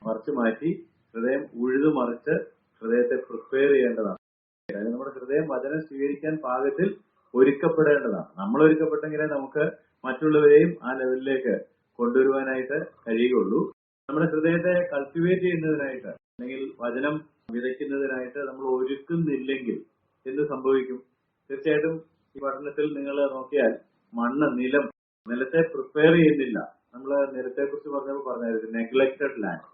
S1: മറിച്ച് മാറ്റി ഹൃദയം ഉഴുതു മറിച്ച് ഹൃദയത്തെ പ്രിപ്പയർ ചെയ്യേണ്ടതാണ്. അതായത് നമ്മുടെ ഹൃദയം വചനം സ്വീകരിക്കാൻ പാകത്തിൽ ഒരുക്കപ്പെടേണ്ടതാണ്. നമ്മൾ ഒരുക്കപ്പെട്ടെങ്കിലേ നമുക്ക് മറ്റുള്ളവരെയും ആ ലെവലിലേക്ക് കൊണ്ടുവരുവാനായിട്ട് കഴിയുകയുള്ളൂ. നമ്മുടെ ഹൃദയത്തെ കൾട്ടിവേറ്റ് ചെയ്യുന്നതിനായിട്ട് അല്ലെങ്കിൽ വചനം വിതയ്ക്കുന്നതിനായിട്ട് നമ്മൾ ഒരുക്കുന്നില്ലെങ്കിൽ എന്ത് സംഭവിക്കും? തീർച്ചയായിട്ടും ഈ പഠനത്തിൽ നിങ്ങൾ നോക്കിയാൽ നിലത്തെ പ്രിപ്പയർ ചെയ്യുന്നില്ല. നമ്മൾ നിലത്തെ കുറിച്ച് പറഞ്ഞപ്പോൾ പറഞ്ഞായിരുന്നു നെഗ്ലക്റ്റഡ് ലാൻഡ്.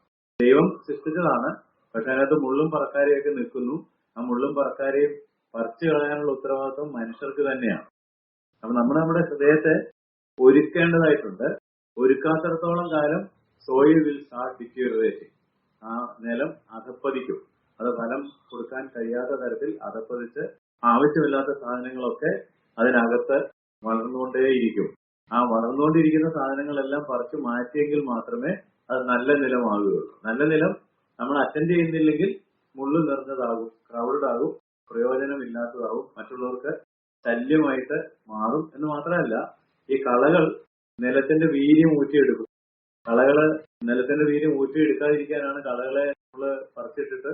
S1: ദൈവം സൃഷ്ടിച്ചതാണ്, പക്ഷെ അതിനകത്ത് മുള്ളും പറക്കാരെയൊക്കെ നിൽക്കുന്നു. ആ മുള്ളും പറക്കാരെയും പറിച്ചു കളയാനുള്ള ഉത്തരവാദിത്വം മനുഷ്യർക്ക് തന്നെയാണ്. അപ്പൊ നമ്മുടെ ഹൃദയത്തെ ഒരുക്കേണ്ടതായിട്ടുണ്ട്. ഒരുക്കാത്തിടത്തോളം കാലം സോയിൽ വിൽ സ്റ്റാർട്ട് ഡിറ്റീരിയറേറ്റിംഗ്. ആ നിലം അധപ്പതിക്കും. അത് ഫലം കൊടുക്കാൻ കഴിയാത്ത തരത്തിൽ അധപ്പതിച്ച് ആവശ്യമില്ലാത്ത സാധനങ്ങളൊക്കെ അതിനകത്ത് വളർന്നുകൊണ്ടേയിരിക്കും. ആ വളർന്നുകൊണ്ടിരിക്കുന്ന സാധനങ്ങളെല്ലാം പറിച്ചു മാറ്റിയെങ്കിൽ മാത്രമേ അത് നല്ല നിലമാകുകയുള്ളൂ. നല്ല നിലം നമ്മൾ അറ്റൻഡ് ചെയ്യുന്നില്ലെങ്കിൽ മുള്ളു നിറഞ്ഞതാകും, ക്രൗഡഡ് ആകും, പ്രയോജനമില്ലാത്തതാകും, മറ്റുള്ളവർക്ക് ശല്യമായിട്ട് മാറും. എന്ന് മാത്രമല്ല, ഈ കളകൾ നിലത്തിന്റെ വീര്യം ഊറ്റിയെടുക്കും. കളകള് നിലത്തിന്റെ വീര്യം ഊറ്റിയെടുക്കാതിരിക്കാനാണ് കളകളെ നമ്മൾ പറിച്ചിട്ടിട്ട്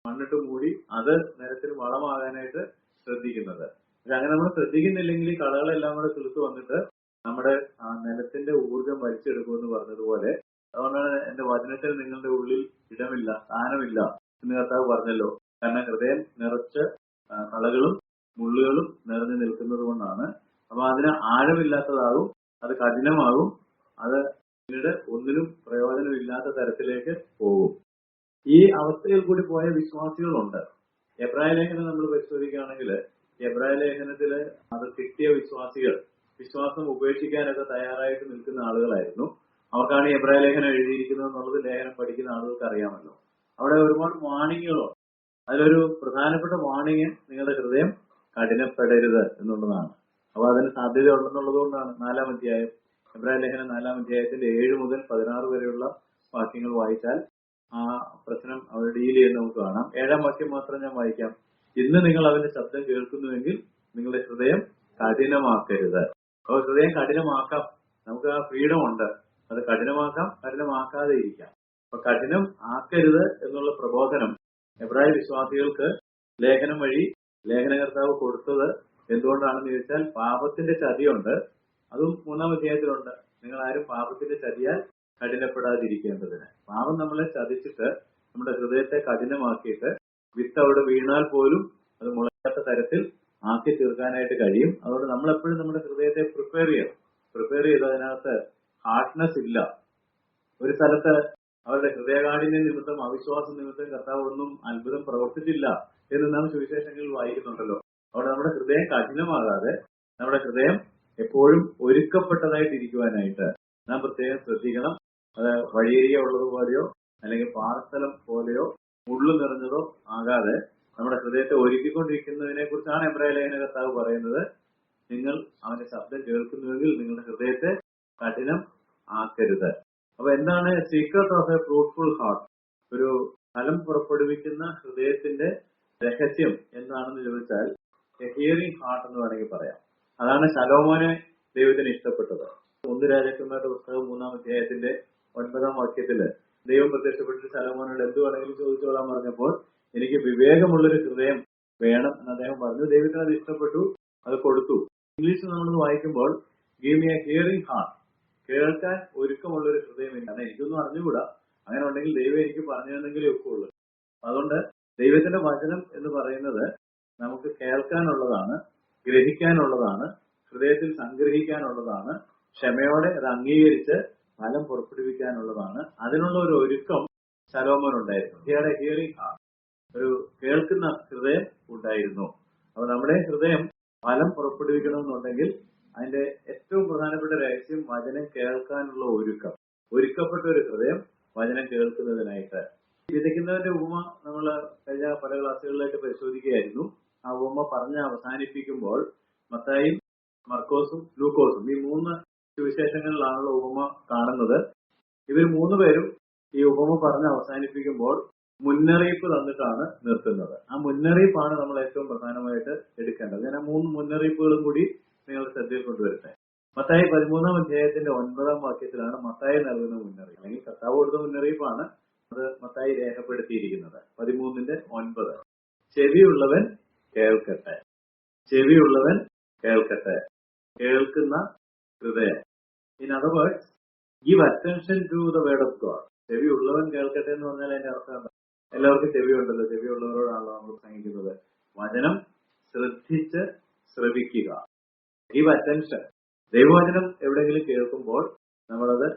S1: മണ്ണിട്ട് മൂടി അത് നിലത്തിന് വളമാകാനായിട്ട് ശ്രദ്ധിക്കുന്നത്. പക്ഷെ അങ്ങനെ നമ്മൾ ശ്രദ്ധിക്കുന്നില്ലെങ്കിൽ ഈ കളകളെല്ലാം കൂടെ കിളുത്ത് വന്നിട്ട് നമ്മുടെ ആ നിലത്തിന്റെ ഊർജം വലിച്ചെടുക്കുമെന്ന് പറഞ്ഞതുപോലെ, അതുകൊണ്ടാണ് എന്റെ വചനത്തിൽ നിങ്ങളുടെ ഉള്ളിൽ ഇടമില്ല, സ്ഥാനമില്ല എന്ന് കർത്താവ് പറഞ്ഞല്ലോ. കാരണം ഹൃദയം നിറച്ച് കളകളും മുള്ളുകളും നിറഞ്ഞു നിൽക്കുന്നത് കൊണ്ടാണ്. അപ്പൊ അതിന് ആഴമില്ലാത്തതാകും, അത് കഠിനമാകും, അത് പിന്നീട് ഒന്നിനും പ്രയോജനമില്ലാത്ത തരത്തിലേക്ക് പോകും. ഈ അവസ്ഥയിൽ കൂടി പോയ വിശ്വാസികളുണ്ട്. എബ്രായ ലേഖനം നമ്മൾ പരിശോധിക്കുകയാണെങ്കിൽ എബ്രായ ലേഖനത്തില് അത് കിട്ടിയ വിശ്വാസികൾ വിശ്വാസം ഉപേക്ഷിക്കാനൊക്കെ തയ്യാറായിട്ട് നിൽക്കുന്ന ആളുകളായിരുന്നു. അവർക്കാണ് ഈ എബ്രായ ലേഖനം എഴുതിയിരിക്കുന്നത് എന്നുള്ളത് ലേഖനം പഠിക്കുന്ന ആളുകൾക്ക് അറിയാമല്ലോ. അവിടെ ഒരുപാട് വാണിങ്ങുകളുണ്ട്. അതിലൊരു പ്രധാനപ്പെട്ട വാണിങ് നിങ്ങളുടെ ഹൃദയം കഠിനപ്പെടരുത് എന്നുള്ളതാണ്. അപ്പൊ അതിന് സാധ്യതയുണ്ടെന്നുള്ളത് കൊണ്ടാണ് 4-ാം അധ്യായം എബ്രായ ലേഖനം 4-ാം അധ്യായത്തിന്റെ 7 മുതൽ 16 വരെയുള്ള വാക്യങ്ങൾ വായിച്ചാൽ ആ പ്രശ്നം അവർ ഡീൽ ചെയ്യുന്ന നമുക്ക് കാണാം. 7-ാം വാക്യം മാത്രം ഞാൻ വായിക്കാം. ഇന്ന് നിങ്ങൾ അവന്റെ ശബ്ദം കേൾക്കുന്നുവെങ്കിൽ നിങ്ങളുടെ ഹൃദയം കഠിനമാക്കരുത്. അപ്പോൾ ഹൃദയം കഠിനമാക്കാം, നമുക്ക് ആ ഫ്രീഡം ഉണ്ട്. അത് കഠിനമാക്കാം, കഠിനമാക്കാതെ ഇരിക്കാം. അപ്പൊ കഠിനം ആക്കരുത് എന്നുള്ള പ്രബോധനം എബ്രായ വിശ്വാസികൾക്ക് ലേഖനം വഴി ലേഖനകർത്താവ് കൊടുത്തത് എന്തുകൊണ്ടാണെന്ന് ചോദിച്ചാൽ, പാപത്തിന്റെ ചതിയുണ്ട്. അതും 3-ാം അധ്യായത്തിലുണ്ട്. നിങ്ങൾ ആരും പാപത്തിന്റെ ചതിയാൽ കഠിനപ്പെടാതിരിക്കേണ്ടതിന്. പാപം നമ്മളെ ചതിച്ചിട്ട് നമ്മുടെ ഹൃദയത്തെ കഠിനമാക്കിയിട്ട് വിത്ത് അവിടെ വീണാൽ പോലും അത് മുളയാത്ത തരത്തിൽ ആക്കി തീർക്കാനായിട്ട് കഴിയും. അതുകൊണ്ട് നമ്മൾ എപ്പോഴും നമ്മുടെ ഹൃദയത്തെ പ്രിപ്പയർ ചെയ്യണം. പ്രിപ്പയർ ചെയ്ത് അതിനകത്ത് ഹാർഡ്നെസ് ഇല്ല. ഒരു സ്ഥലത്ത് അവരുടെ ഹൃദയകാഠിന്യ നിമിത്തം, അവിശ്വാസ നിമിത്തം കർത്താവ് ഒന്നും അത്ഭുതം പ്രവർത്തിച്ചില്ല എന്ന് നാം സുവിശേഷങ്ങളിൽ വായിക്കുന്നുണ്ടല്ലോ. അവിടെ നമ്മുടെ ഹൃദയം കഠിനമാകാതെ നമ്മുടെ ഹൃദയം എപ്പോഴും ഒരുക്കപ്പെട്ടതായിട്ടിരിക്കുവാനായിട്ട് നാം പ്രത്യേകം ശ്രദ്ധിക്കണം. അത് വഴിയരികെ ഉള്ളതുപോലെയോ അല്ലെങ്കിൽ പാറസ്ഥലം പോലെയോ മുള്ളു നിറഞ്ഞതോ ആകാതെ നമ്മുടെ ഹൃദയത്തെ ഒരുക്കിക്കൊണ്ടിരിക്കുന്നതിനെ കുറിച്ചാണ് എബ്രായ ലേഖന കർത്താവ് പറയുന്നത്. നിങ്ങൾ അവന്റെ ശബ്ദം കേൾക്കുന്നുവെങ്കിൽ നിങ്ങളുടെ ഹൃദയത്തെ കഠിനം ആക്കരുത്. അപ്പൊ എന്താണ് secret of A fruitful heart? ഒരു ഫലം പുറപ്പെടുവിക്കുന്ന ഹൃദയത്തിന്റെ രഹസ്യം എന്താണെന്ന് ചോദിച്ചാൽ എ ഹിയറിംഗ് ഹാർട്ട് എന്ന് വേണമെങ്കിൽ പറയാം. അതാണ് ശലോമോനെ ദൈവത്തിന് ഇഷ്ടപ്പെട്ടത്. 1 രാജാക്കന്മാരുടെ പുസ്തകം 3-ാം അധ്യായത്തിന്റെ 9-ാം വാക്യത്തില് ദൈവം പ്രത്യക്ഷപ്പെട്ടിട്ട് ശലോമോനോട് എന്ത് വേണമെങ്കിലും ചോദിച്ചോളാൻ പറഞ്ഞപ്പോൾ എനിക്ക് വിവേകമുള്ളൊരു ഹൃദയം വേണം എന്ന് അദ്ദേഹം പറഞ്ഞു. ദൈവത്തിന് അത് ഇഷ്ടപ്പെട്ടു, അത് കൊടുത്തു. ഇംഗ്ലീഷിൽ നമ്മളത് വായിക്കുമ്പോൾ give me a hearing heart, കേൾക്കാൻ ഒരുക്കമുള്ളൊരു ഹൃദയം. കാരണം എനിക്കൊന്നും അറിഞ്ഞുകൂടാ, അങ്ങനെ ഉണ്ടെങ്കിൽ ദൈവം എനിക്ക് പറഞ്ഞു തന്നെങ്കിലേ ഒക്കുള്ളൂ. അതുകൊണ്ട് ദൈവത്തിന്റെ വചനം എന്ന് പറയുന്നത് നമുക്ക് കേൾക്കാനുള്ളതാണ്, ഗ്രഹിക്കാനുള്ളതാണ്, ഹൃദയത്തിൽ സംഗ്രഹിക്കാനുള്ളതാണ്, ക്ഷമയോടെ അത് അംഗീകരിച്ച് ഫലം പുറപ്പെടുവിക്കാനുള്ളതാണ്. അതിനുള്ള ഒരു ഒരുക്കം ശലോമോൻ ഉണ്ടായിരുന്നു. ഹിയറിംഗ് ഹാർട്ട്, ഒരു കേൾക്കുന്ന ഹൃദയം ഉണ്ടായിരുന്നു. അപ്പൊ നമ്മുടെ ഹൃദയം ഫലം പുറപ്പെടുവിക്കണമെന്നുണ്ടെങ്കിൽ അതിന്റെ ഏറ്റവും പ്രധാനപ്പെട്ട രഹസ്യം വചനം കേൾക്കാനുള്ള ഒരുക്കം. ഒരുക്കപ്പെട്ട ഒരു ഹൃദയം വചനം കേൾക്കുന്നതിനായിട്ട്. വിതയ്ക്കുന്നതിന്റെ ഉപമ നമ്മൾ കഴിഞ്ഞ പല ക്ലാസ്സുകളിലായിട്ട് പരിശോധിക്കുകയായിരുന്നു. ആ ഉപമ പറഞ്ഞ് അവസാനിപ്പിക്കുമ്പോൾ മത്തായിയും മർക്കോസും ലൂക്കോസും ഈ 3 സുവിശേഷങ്ങളിലാണുള്ള ഉപമ കാണുന്നത്. ഇവർ 3 പേരും ഈ ഉപമ പറഞ്ഞ് അവസാനിപ്പിക്കുമ്പോൾ മുന്നറിയിപ്പ് തന്നിട്ടാണ് നിർത്തുന്നത്. ആ മുന്നറിയിപ്പാണ് നമ്മൾ ഏറ്റവും പ്രധാനമായിട്ട് എടുക്കേണ്ടത്. ഞാൻ ആ 3 മുന്നറിയിപ്പുകളും കൂടി നിങ്ങളുടെ ശ്രദ്ധയിൽ കൊണ്ടുവരട്ടെ. മത്തായി 13-ാം അധ്യായത്തിന്റെ 9-ാം വാക്യത്തിലാണ് മത്തായി നൽകുന്ന മുന്നറിയിപ്പ്, അല്ലെങ്കിൽ കർത്താവ് കൊടുത്ത മുന്നറിയിപ്പാണ് അത് മത്തായി രേഖപ്പെടുത്തിയിരിക്കുന്നത്. 13-9 ചെവിയുള്ളവൻ കേൾക്കട്ടെ, ചെവിയുള്ളവൻ കേൾക്കട്ടെ, കേൾക്കുന്ന ഹൃദയം. In other words, give attention to the word of God. ചെവി ഉള്ളവൻ കേൾക്കട്ടെ എന്ന് പറഞ്ഞാൽ അതിന്റെ അർത്ഥം എന്താ? എല്ലാവർക്കും ചെവി ഉണ്ടല്ലോ, ചെവി ഉള്ളവരോടാണല്ലോ നമ്മൾ പ്രസംഗിക്കുന്നത്. വചനം ശ്രദ്ധിച്ച് ശ്രവിക്കുക, ഗിവ് അറ്റൻഷൻ. ദൈവവചനം എവിടെയെങ്കിലും കേൾക്കുമ്പോൾ നമ്മളത്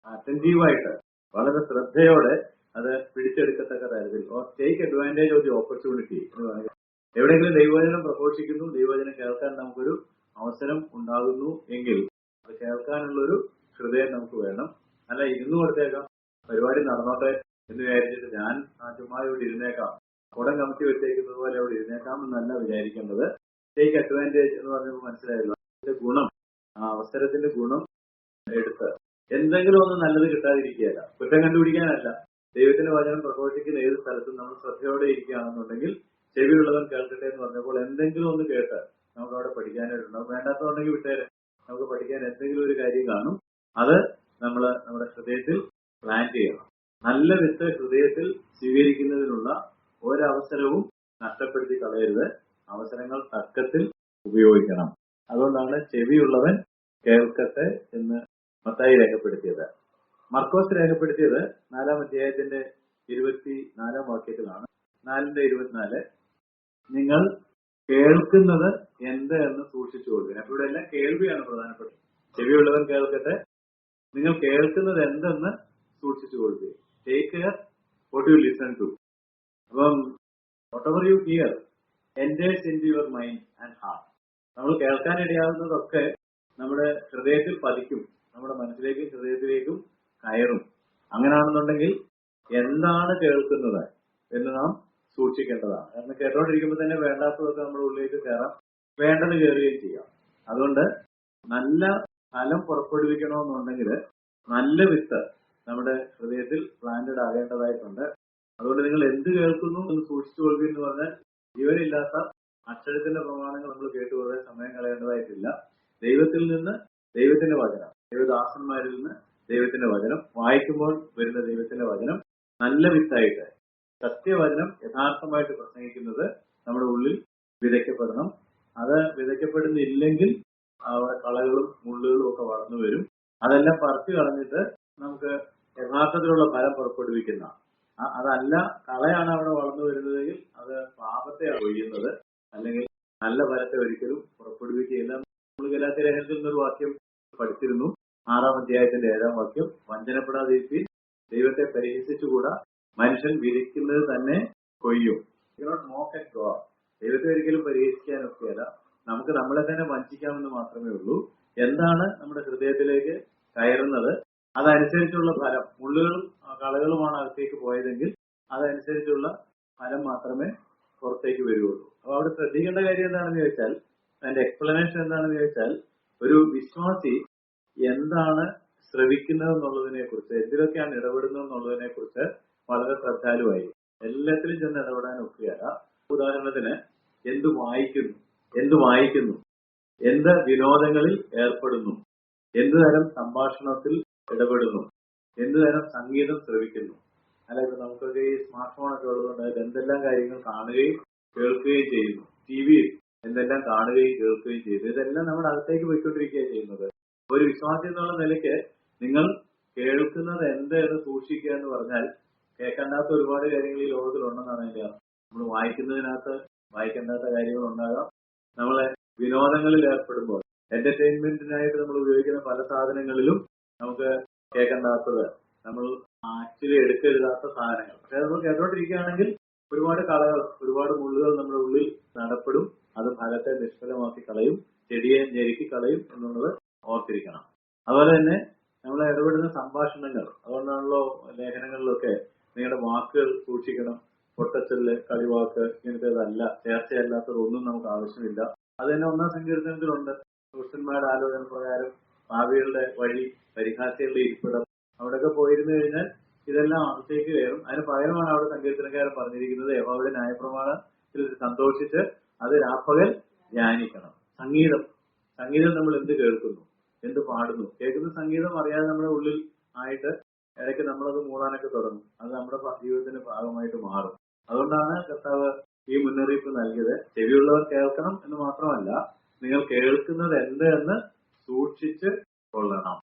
S1: അറ്റൻറ്റീവായിട്ട് വളരെ ശ്രദ്ധയോടെ അത് പിടിച്ചെടുക്കത്തക്ക തരത്തിൽ, or take advantage of the opportunity എന്ന് പറയുന്നത്. എവിടെയെങ്കിലും ദൈവവചനം പ്രഘോഷിക്കുന്നു, ദൈവവചനം കേൾക്കാൻ നമുക്കൊരു അവസരം ഉണ്ടാകുന്നു എങ്കിൽ അത് കേൾക്കാനുള്ളൊരു ഹൃദയം നമുക്ക് വേണം. അല്ല, ഇരുന്ന് കൊടുത്തേക്കാം, പരിപാടി നടന്നോട്ടെ എന്ന് വിചാരിച്ചിട്ട് ഞാൻ ചുമ്മാ ഇവിടെ ഇരുന്നേക്കാം, കുടം കമത്തി വെച്ചേക്കുന്നത് പോലെ അവിടെ ഇരുന്നേക്കാം എന്നല്ല വിചാരിക്കേണ്ടത്. ടേക്ക് അഡ്വാൻറ്റേജ് എന്ന് പറഞ്ഞപ്പോൾ മനസ്സിലായല്ലോ, അതിന്റെ ഗുണം, ആ അവസരത്തിന്റെ ഗുണം എടുത്ത് എന്തെങ്കിലും ഒന്ന് നല്ലത് കിട്ടാതിരിക്കുകയല്ല, കുറ്റം കണ്ടുപിടിക്കാനല്ല. ദൈവത്തിന്റെ വചനം പ്രഘോഷിക്കുന്ന ഏത് സ്ഥലത്തും നമ്മൾ ശ്രദ്ധയോടെ ഇരിക്കുകയാണെന്നുണ്ടെങ്കിൽ, ചെവിയുള്ളവൻ കേൾക്കട്ടെ എന്ന് പറഞ്ഞപ്പോൾ എന്തെങ്കിലും ഒന്ന് കേട്ട് നമുക്ക് അവിടെ പഠിക്കാനായിട്ടുണ്ടാവും. വേണ്ടാത്തതുണ്ടെങ്കിൽ വിട്ടേരെ, നമുക്ക് പഠിക്കാൻ എന്തെങ്കിലും ഒരു കാര്യം കാണും. അത് നമ്മൾ നമ്മുടെ ഹൃദയത്തിൽ പ്ലാൻ ചെയ്യണം. നല്ല വിത്ത് ഹൃദയത്തിൽ സ്വീകരിക്കുന്നതിനുള്ള ഒരവസരവും നഷ്ടപ്പെടുത്തി കളയരുത്. അവസരങ്ങൾ തക്കത്തിൽ ഉപയോഗിക്കണം. അതുകൊണ്ടാണ് ചെവിയുള്ളവൻ കേൾക്കട്ടെ എന്ന് മത്തായി രേഖപ്പെടുത്തിയത്. മർക്കോസ് രേഖപ്പെടുത്തിയത് 4-ാം അധ്യായത്തിന്റെ 24-ാം വാക്യത്തിലാണ്. 4-24 നിങ്ങൾ കേൾക്കുന്നത് എന്ത് എന്ന് സൂക്ഷിച്ചു കൊടുക്കുക. അപ്പൊ ഇവിടെ എല്ലാം കേൾവിയാണ് പ്രധാനപ്പെട്ടത്. ചെവിയുള്ളവൻ കേൾക്കട്ടെ, നിങ്ങൾ കേൾക്കുന്നത് എന്തെന്ന് സൂക്ഷിച്ചു കൊടുക്കുക. Take care what you listen to. അപ്പം whatever you hear enters into your mind and heart. നമ്മൾ കേൾക്കാനിടയാകുന്നതൊക്കെ നമ്മുടെ ഹൃദയത്തിൽ പതിക്കും, നമ്മുടെ മനസ്സിലേക്കും ഹൃദയത്തിലേക്കും കയറും. അങ്ങനെയാണെന്നുണ്ടെങ്കിൽ എന്താണ് കേൾക്കുന്നത് എന്ന് നാം സൂക്ഷിക്കേണ്ടതാണ്. കാരണം കേട്ടോണ്ടിരിക്കുമ്പോൾ തന്നെ വേണ്ടാത്തതൊക്കെ നമ്മുടെ ഉള്ളിലേക്ക് കയറാം, വേണ്ടത് കയറുകയും ചെയ്യാം. അതുകൊണ്ട് നല്ല ഫലം പുറപ്പെടുവിക്കണമെന്നുണ്ടെങ്കിൽ നല്ല വിത്ത് നമ്മുടെ ഹൃദയത്തിൽ പ്ലാന്റഡ് ആകേണ്ടതായിട്ടുണ്ട്. അതുകൊണ്ട് നിങ്ങൾ എന്ത് കേൾക്കുന്നു എന്ന് സൂക്ഷിച്ചു കൊള്ളുക എന്ന് പറഞ്ഞാൽ, ജീവനില്ലാത്ത അക്ഷരത്തിന്റെ പ്രമാണങ്ങൾ നമ്മൾ കേട്ടു കുറേ സമയം കളയേണ്ടതായിട്ടില്ല. ദൈവത്തിൽ നിന്ന് ദൈവത്തിന്റെ വചനം, ദൈവദാസന്മാരിൽ നിന്ന് ദൈവത്തിന്റെ വചനം വായിക്കുമ്പോൾ വരുന്ന ദൈവത്തിന്റെ വചനം നല്ല വിത്തായിട്ട്, സത്യവചനം യഥാർത്ഥമായിട്ട് പ്രസംഗിക്കുന്നത് നമ്മുടെ ഉള്ളിൽ വിതയ്ക്കപ്പെടണം. അത് വിതയ്ക്കപ്പെടുന്നില്ലെങ്കിൽ കളകളും മുള്ളുകളും ഒക്കെ വളർന്നു വരും. അതെല്ലാം പറിച്ചു കളഞ്ഞിട്ട് നമുക്ക് യഥാർത്ഥത്തിലുള്ള ഫലം പുറപ്പെടുവിക്കുന്ന, അതല്ല കളയാണ് അവിടെ വളർന്നു വരുന്നതെങ്കിൽ അത് പാപത്തെയാണ് ഒഴിയുന്നത്, അല്ലെങ്കിൽ നല്ല ഫലത്തെ ഒരിക്കലും പുറപ്പെടുവിക്കുകയില്ല. നമ്മൾ ഗലാത്യ ലേഖനത്തിൽ നിന്നൊരു വാക്യം പഠിച്ചിരുന്നു, 6-ാം അധ്യായത്തിന്റെ 7-ാം വാക്യം, വഞ്ചനപ്പെടാതിരിക്കുക, ദൈവത്തെ പരിഹസിച്ചുകൂടാ, മനുഷ്യൻ വിധിക്കുന്നത് തന്നെ കൊയ്യും. Mock at God. ദൈവത്തെ ഒരിക്കലും പരിഹസിക്കാനൊക്കെയല്ല, നമുക്ക് നമ്മളെ തന്നെ വഞ്ചിക്കാമെന്ന് മാത്രമേ ഉള്ളൂ. എന്താണ് നമ്മുടെ ഹൃദയത്തിലേക്ക് കയറുന്നത് അതനുസരിച്ചുള്ള ഫലം, മുള്ളുകളും കളകളുമാണ് അകത്തേക്ക് പോയതെങ്കിൽ അതനുസരിച്ചുള്ള ഫലം മാത്രമേ പുറത്തേക്ക് വരികയുള്ളൂ. അപ്പൊ അവിടെ ശ്രദ്ധിക്കേണ്ട കാര്യം എന്താണെന്ന് ചോദിച്ചാൽ, അതിന്റെ എക്സ്പ്ലനേഷൻ എന്താണെന്ന് ചോദിച്ചാൽ, ഒരു വിശ്വാസി എന്താണ് ശ്രവിക്കുന്നത് എന്നുള്ളതിനെ കുറിച്ച്, എന്തിലൊക്കെയാണ് ഇടപെടുന്നത് എന്നുള്ളതിനെ കുറിച്ച് വളരെ ശ്രദ്ധാലുവായി. എല്ലാത്തിലും ചെന്ന് ഇടപെടാൻ ഒക്കുകയല്ല. ഉദാഹരണത്തിന്, എന്ത് വായിക്കുന്നു, എന്ത് വിനോദങ്ങളിൽ ഏർപ്പെടുന്നു, എന്ത് തരം സംഭാഷണത്തിൽ ഇടപെടുന്നു, എന്ത് തരം സംഗീതം ശ്രവിക്കുന്നു. അല്ല, ഇപ്പൊ നമുക്കൊക്കെ ഈ സ്മാർട്ട് ഫോണൊക്കെ ഉള്ളതുകൊണ്ട് എന്തെല്ലാം കാര്യങ്ങൾ കാണുകയും കേൾക്കുകയും ചെയ്യുന്നു. ടിവിയിൽ എന്തെല്ലാം കാണുകയും കേൾക്കുകയും ചെയ്യുന്നു. ഇതെല്ലാം നമ്മുടെ അകത്തേക്ക് പോയിക്കൊണ്ടിരിക്കുകയാണ് ചെയ്യുന്നത്. ഒരു വിശ്വാസി എന്നുള്ള നിലയ്ക്ക് നിങ്ങൾ കേൾക്കുന്നത് എന്ത് എന്ന് സൂക്ഷിക്കുക എന്ന് പറഞ്ഞാൽ, കേൾക്കേണ്ടാത്ത ഒരുപാട് കാര്യങ്ങൾ ഈ ലോകത്തിലുണ്ടെന്നാണ് അതിന്റെ അർത്ഥം. നമ്മൾ വായിക്കുന്നതിനകത്ത് വായിക്കേണ്ടാത്ത കാര്യങ്ങൾ ഉണ്ടാകാം. നമ്മളെ വിനോദങ്ങളിൽ ഏർപ്പെടുമ്പോൾ, എന്റർടൈൻമെന്റിനായിട്ട് നമ്മൾ ഉപയോഗിക്കുന്ന പല സാധനങ്ങളിലും നമുക്ക് കേൾക്കേണ്ടാത്തത്, നമ്മൾ ആക്ച്വലി എടുക്കരുതാത്ത സാധനങ്ങൾ. പക്ഷെ നമ്മൾ കേട്ടോണ്ടിരിക്കുകയാണെങ്കിൽ ഒരുപാട് കളകൾ, ഒരുപാട് മുള്ളുകൾ നമ്മുടെ ഉള്ളിൽ നടപ്പെടും. അത് ഫലത്തെ നിഷ്ഫലമാക്കി കളയും, ചെടിയെ ഞെരുക്കി കളയും എന്നുള്ളത് ഓർത്തിരിക്കണം. അതുപോലെ തന്നെ നമ്മൾ ഇടപെടുന്ന സംഭാഷണങ്ങൾ, അതുകൊണ്ടാണല്ലോ ലേഖനങ്ങളിലൊക്കെ നിങ്ങളുടെ വാക്കുകൾ സൂക്ഷിക്കണം. പൊട്ടച്ചല്, കളിവാക്ക്, ഇങ്ങനത്തേതല്ല, ചേർച്ചയല്ലാത്തതൊന്നും നമുക്ക് ആവശ്യമില്ല. അത് തന്നെ 1-ാം സങ്കീർത്തനത്തിലുണ്ട്. ദുഷ്ടന്മാരുടെ ആലോചന പ്രകാരം പാപികളുടെ വഴി, പരിഹാസികളുടെ ഇരിപ്പിടം, അവിടെയൊക്കെ പോയിരുന്നു കഴിഞ്ഞാൽ ഇതെല്ലാം അകത്തേക്ക് കയറും. അതിന് പകരമാണ് അവിടെ സങ്കീർത്തനക്കാരൻ പറഞ്ഞിരിക്കുന്നത് യഹോവയുടെ ന്യായപ്രമാണത്തിൽ സന്തോഷിച്ച് അത് രാപ്പകൽ ധ്യാനിക്കണം. സംഗീതം നമ്മൾ എന്ത് കേൾക്കുന്നു, എന്ത് പാടുന്നു, കേൾക്കുന്ന സംഗീതം അറിയാതെ നമ്മുടെ ഉള്ളിൽ ആയിട്ട് ഇടയ്ക്ക് നമ്മളത് മൂടാനൊക്കെ തുടങ്ങും. അത് നമ്മുടെ ജീവിതത്തിന്റെ ഭാഗമായിട്ട് മാറും. അതുകൊണ്ടാണ് കർത്താവ് ഈ മുന്നറിയിപ്പ് നൽകിയത്. ചെവിയുള്ളവർ കേൾക്കണം എന്ന് മാത്രമല്ല, നിങ്ങൾ കേൾക്കുന്നത് എന്ത് എന്ന് സൂക്ഷിച്ച് കൊള്ളണം.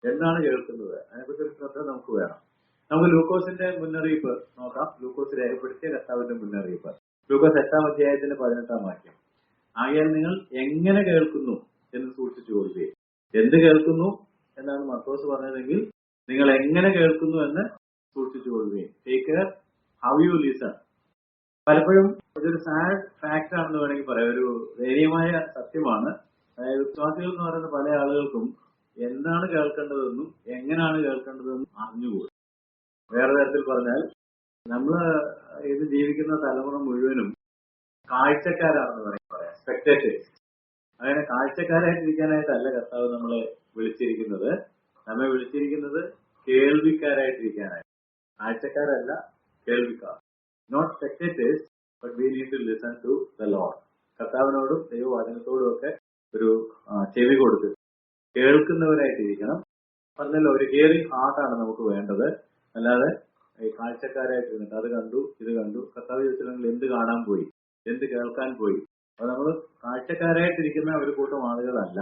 S1: എന്താണ് കേൾക്കുന്നത്, അതിനെപ്പറ്റി ഒരു ശ്രദ്ധ നമുക്ക് വേണം. നമുക്ക് ലൂക്കോസിന്റെ മുന്നറിയിപ്പ് നോക്കാം. ലൂക്കോസ് രേഖപ്പെടുത്തിയ കർത്താവിന്റെ മുന്നറിയിപ്പ്, ലൂക്കോസ് 8-ാം അധ്യായത്തിന്റെ 18-ാം വാക്യം. ആകയാൽ നിങ്ങൾ എങ്ങനെ കേൾക്കുന്നു എന്ന് സൂക്ഷിച്ചു കൊള്ളുകയും. എന്ത് കേൾക്കുന്നു എന്നാണ് മർക്കോസ് പറഞ്ഞതെങ്കിൽ നിങ്ങൾ എങ്ങനെ കേൾക്കുന്നു എന്ന് സൂക്ഷിച്ചു കൊള്ളുകയും. Take care how you listen. പലപ്പോഴും ഇതൊരു സാഡ് ഫാക്ട് ആണെന്ന് വേണമെങ്കിൽ പറയാം, ഒരു ദയനീയമായ സത്യമാണ്. അതായത് വിശ്വാസികൾ എന്ന് പറയുന്ന പല ആളുകൾക്കും എന്താണ് കേൾക്കേണ്ടതെന്നും എങ്ങനെയാണ് കേൾക്കേണ്ടതെന്നും അറിഞ്ഞുകൂടും. വേറെ തരത്തിൽ പറഞ്ഞാൽ, നമ്മള് ഇത് ജീവിക്കുന്ന തലമുറ മുഴുവനും കാഴ്ചക്കാരാണെന്ന് വേണമെങ്കിൽ പറയാം, സ്പെക്ടേറ്റേഴ്സ്. അങ്ങനെ കാഴ്ചക്കാരായിട്ടിരിക്കാനായിട്ടല്ല കർത്താവ് നമ്മളെ വിളിച്ചിരിക്കുന്നത്. നമ്മെ വിളിച്ചിരിക്കുന്നത് കേൾവിക്കാരായിട്ടിരിക്കാനായിട്ട്. കാഴ്ചക്കാരല്ല, കേൾവിക്കാർ. Not spectators, but we need to listen to the Lord. കർത്താവിനോടും ദൈവവചനത്തോടും ഒക്കെ ഒരു ചെവി കൊടുത്ത് കേൾക്കുന്നവരായിട്ടിരിക്കണം. പറഞ്ഞല്ലോ, ഒരു ഹിയറിംഗ് ഹാർട്ടാണ് നമുക്ക് വേണ്ടത്. അല്ലാതെ ഈ കാഴ്ചക്കാരായിട്ടിരുന്നിട്ട് അത് കണ്ടു ഇത് കണ്ടു. കർത്താവ് ചോദിച്ചിട്ടുണ്ടെങ്കിൽ എന്ത് കാണാൻ പോയി, എന്ത് കേൾക്കാൻ പോയി. അപ്പൊ നമ്മൾ കാഴ്ചക്കാരായിട്ടിരിക്കുന്ന ഒരു കൂട്ടം ആളുകളല്ല.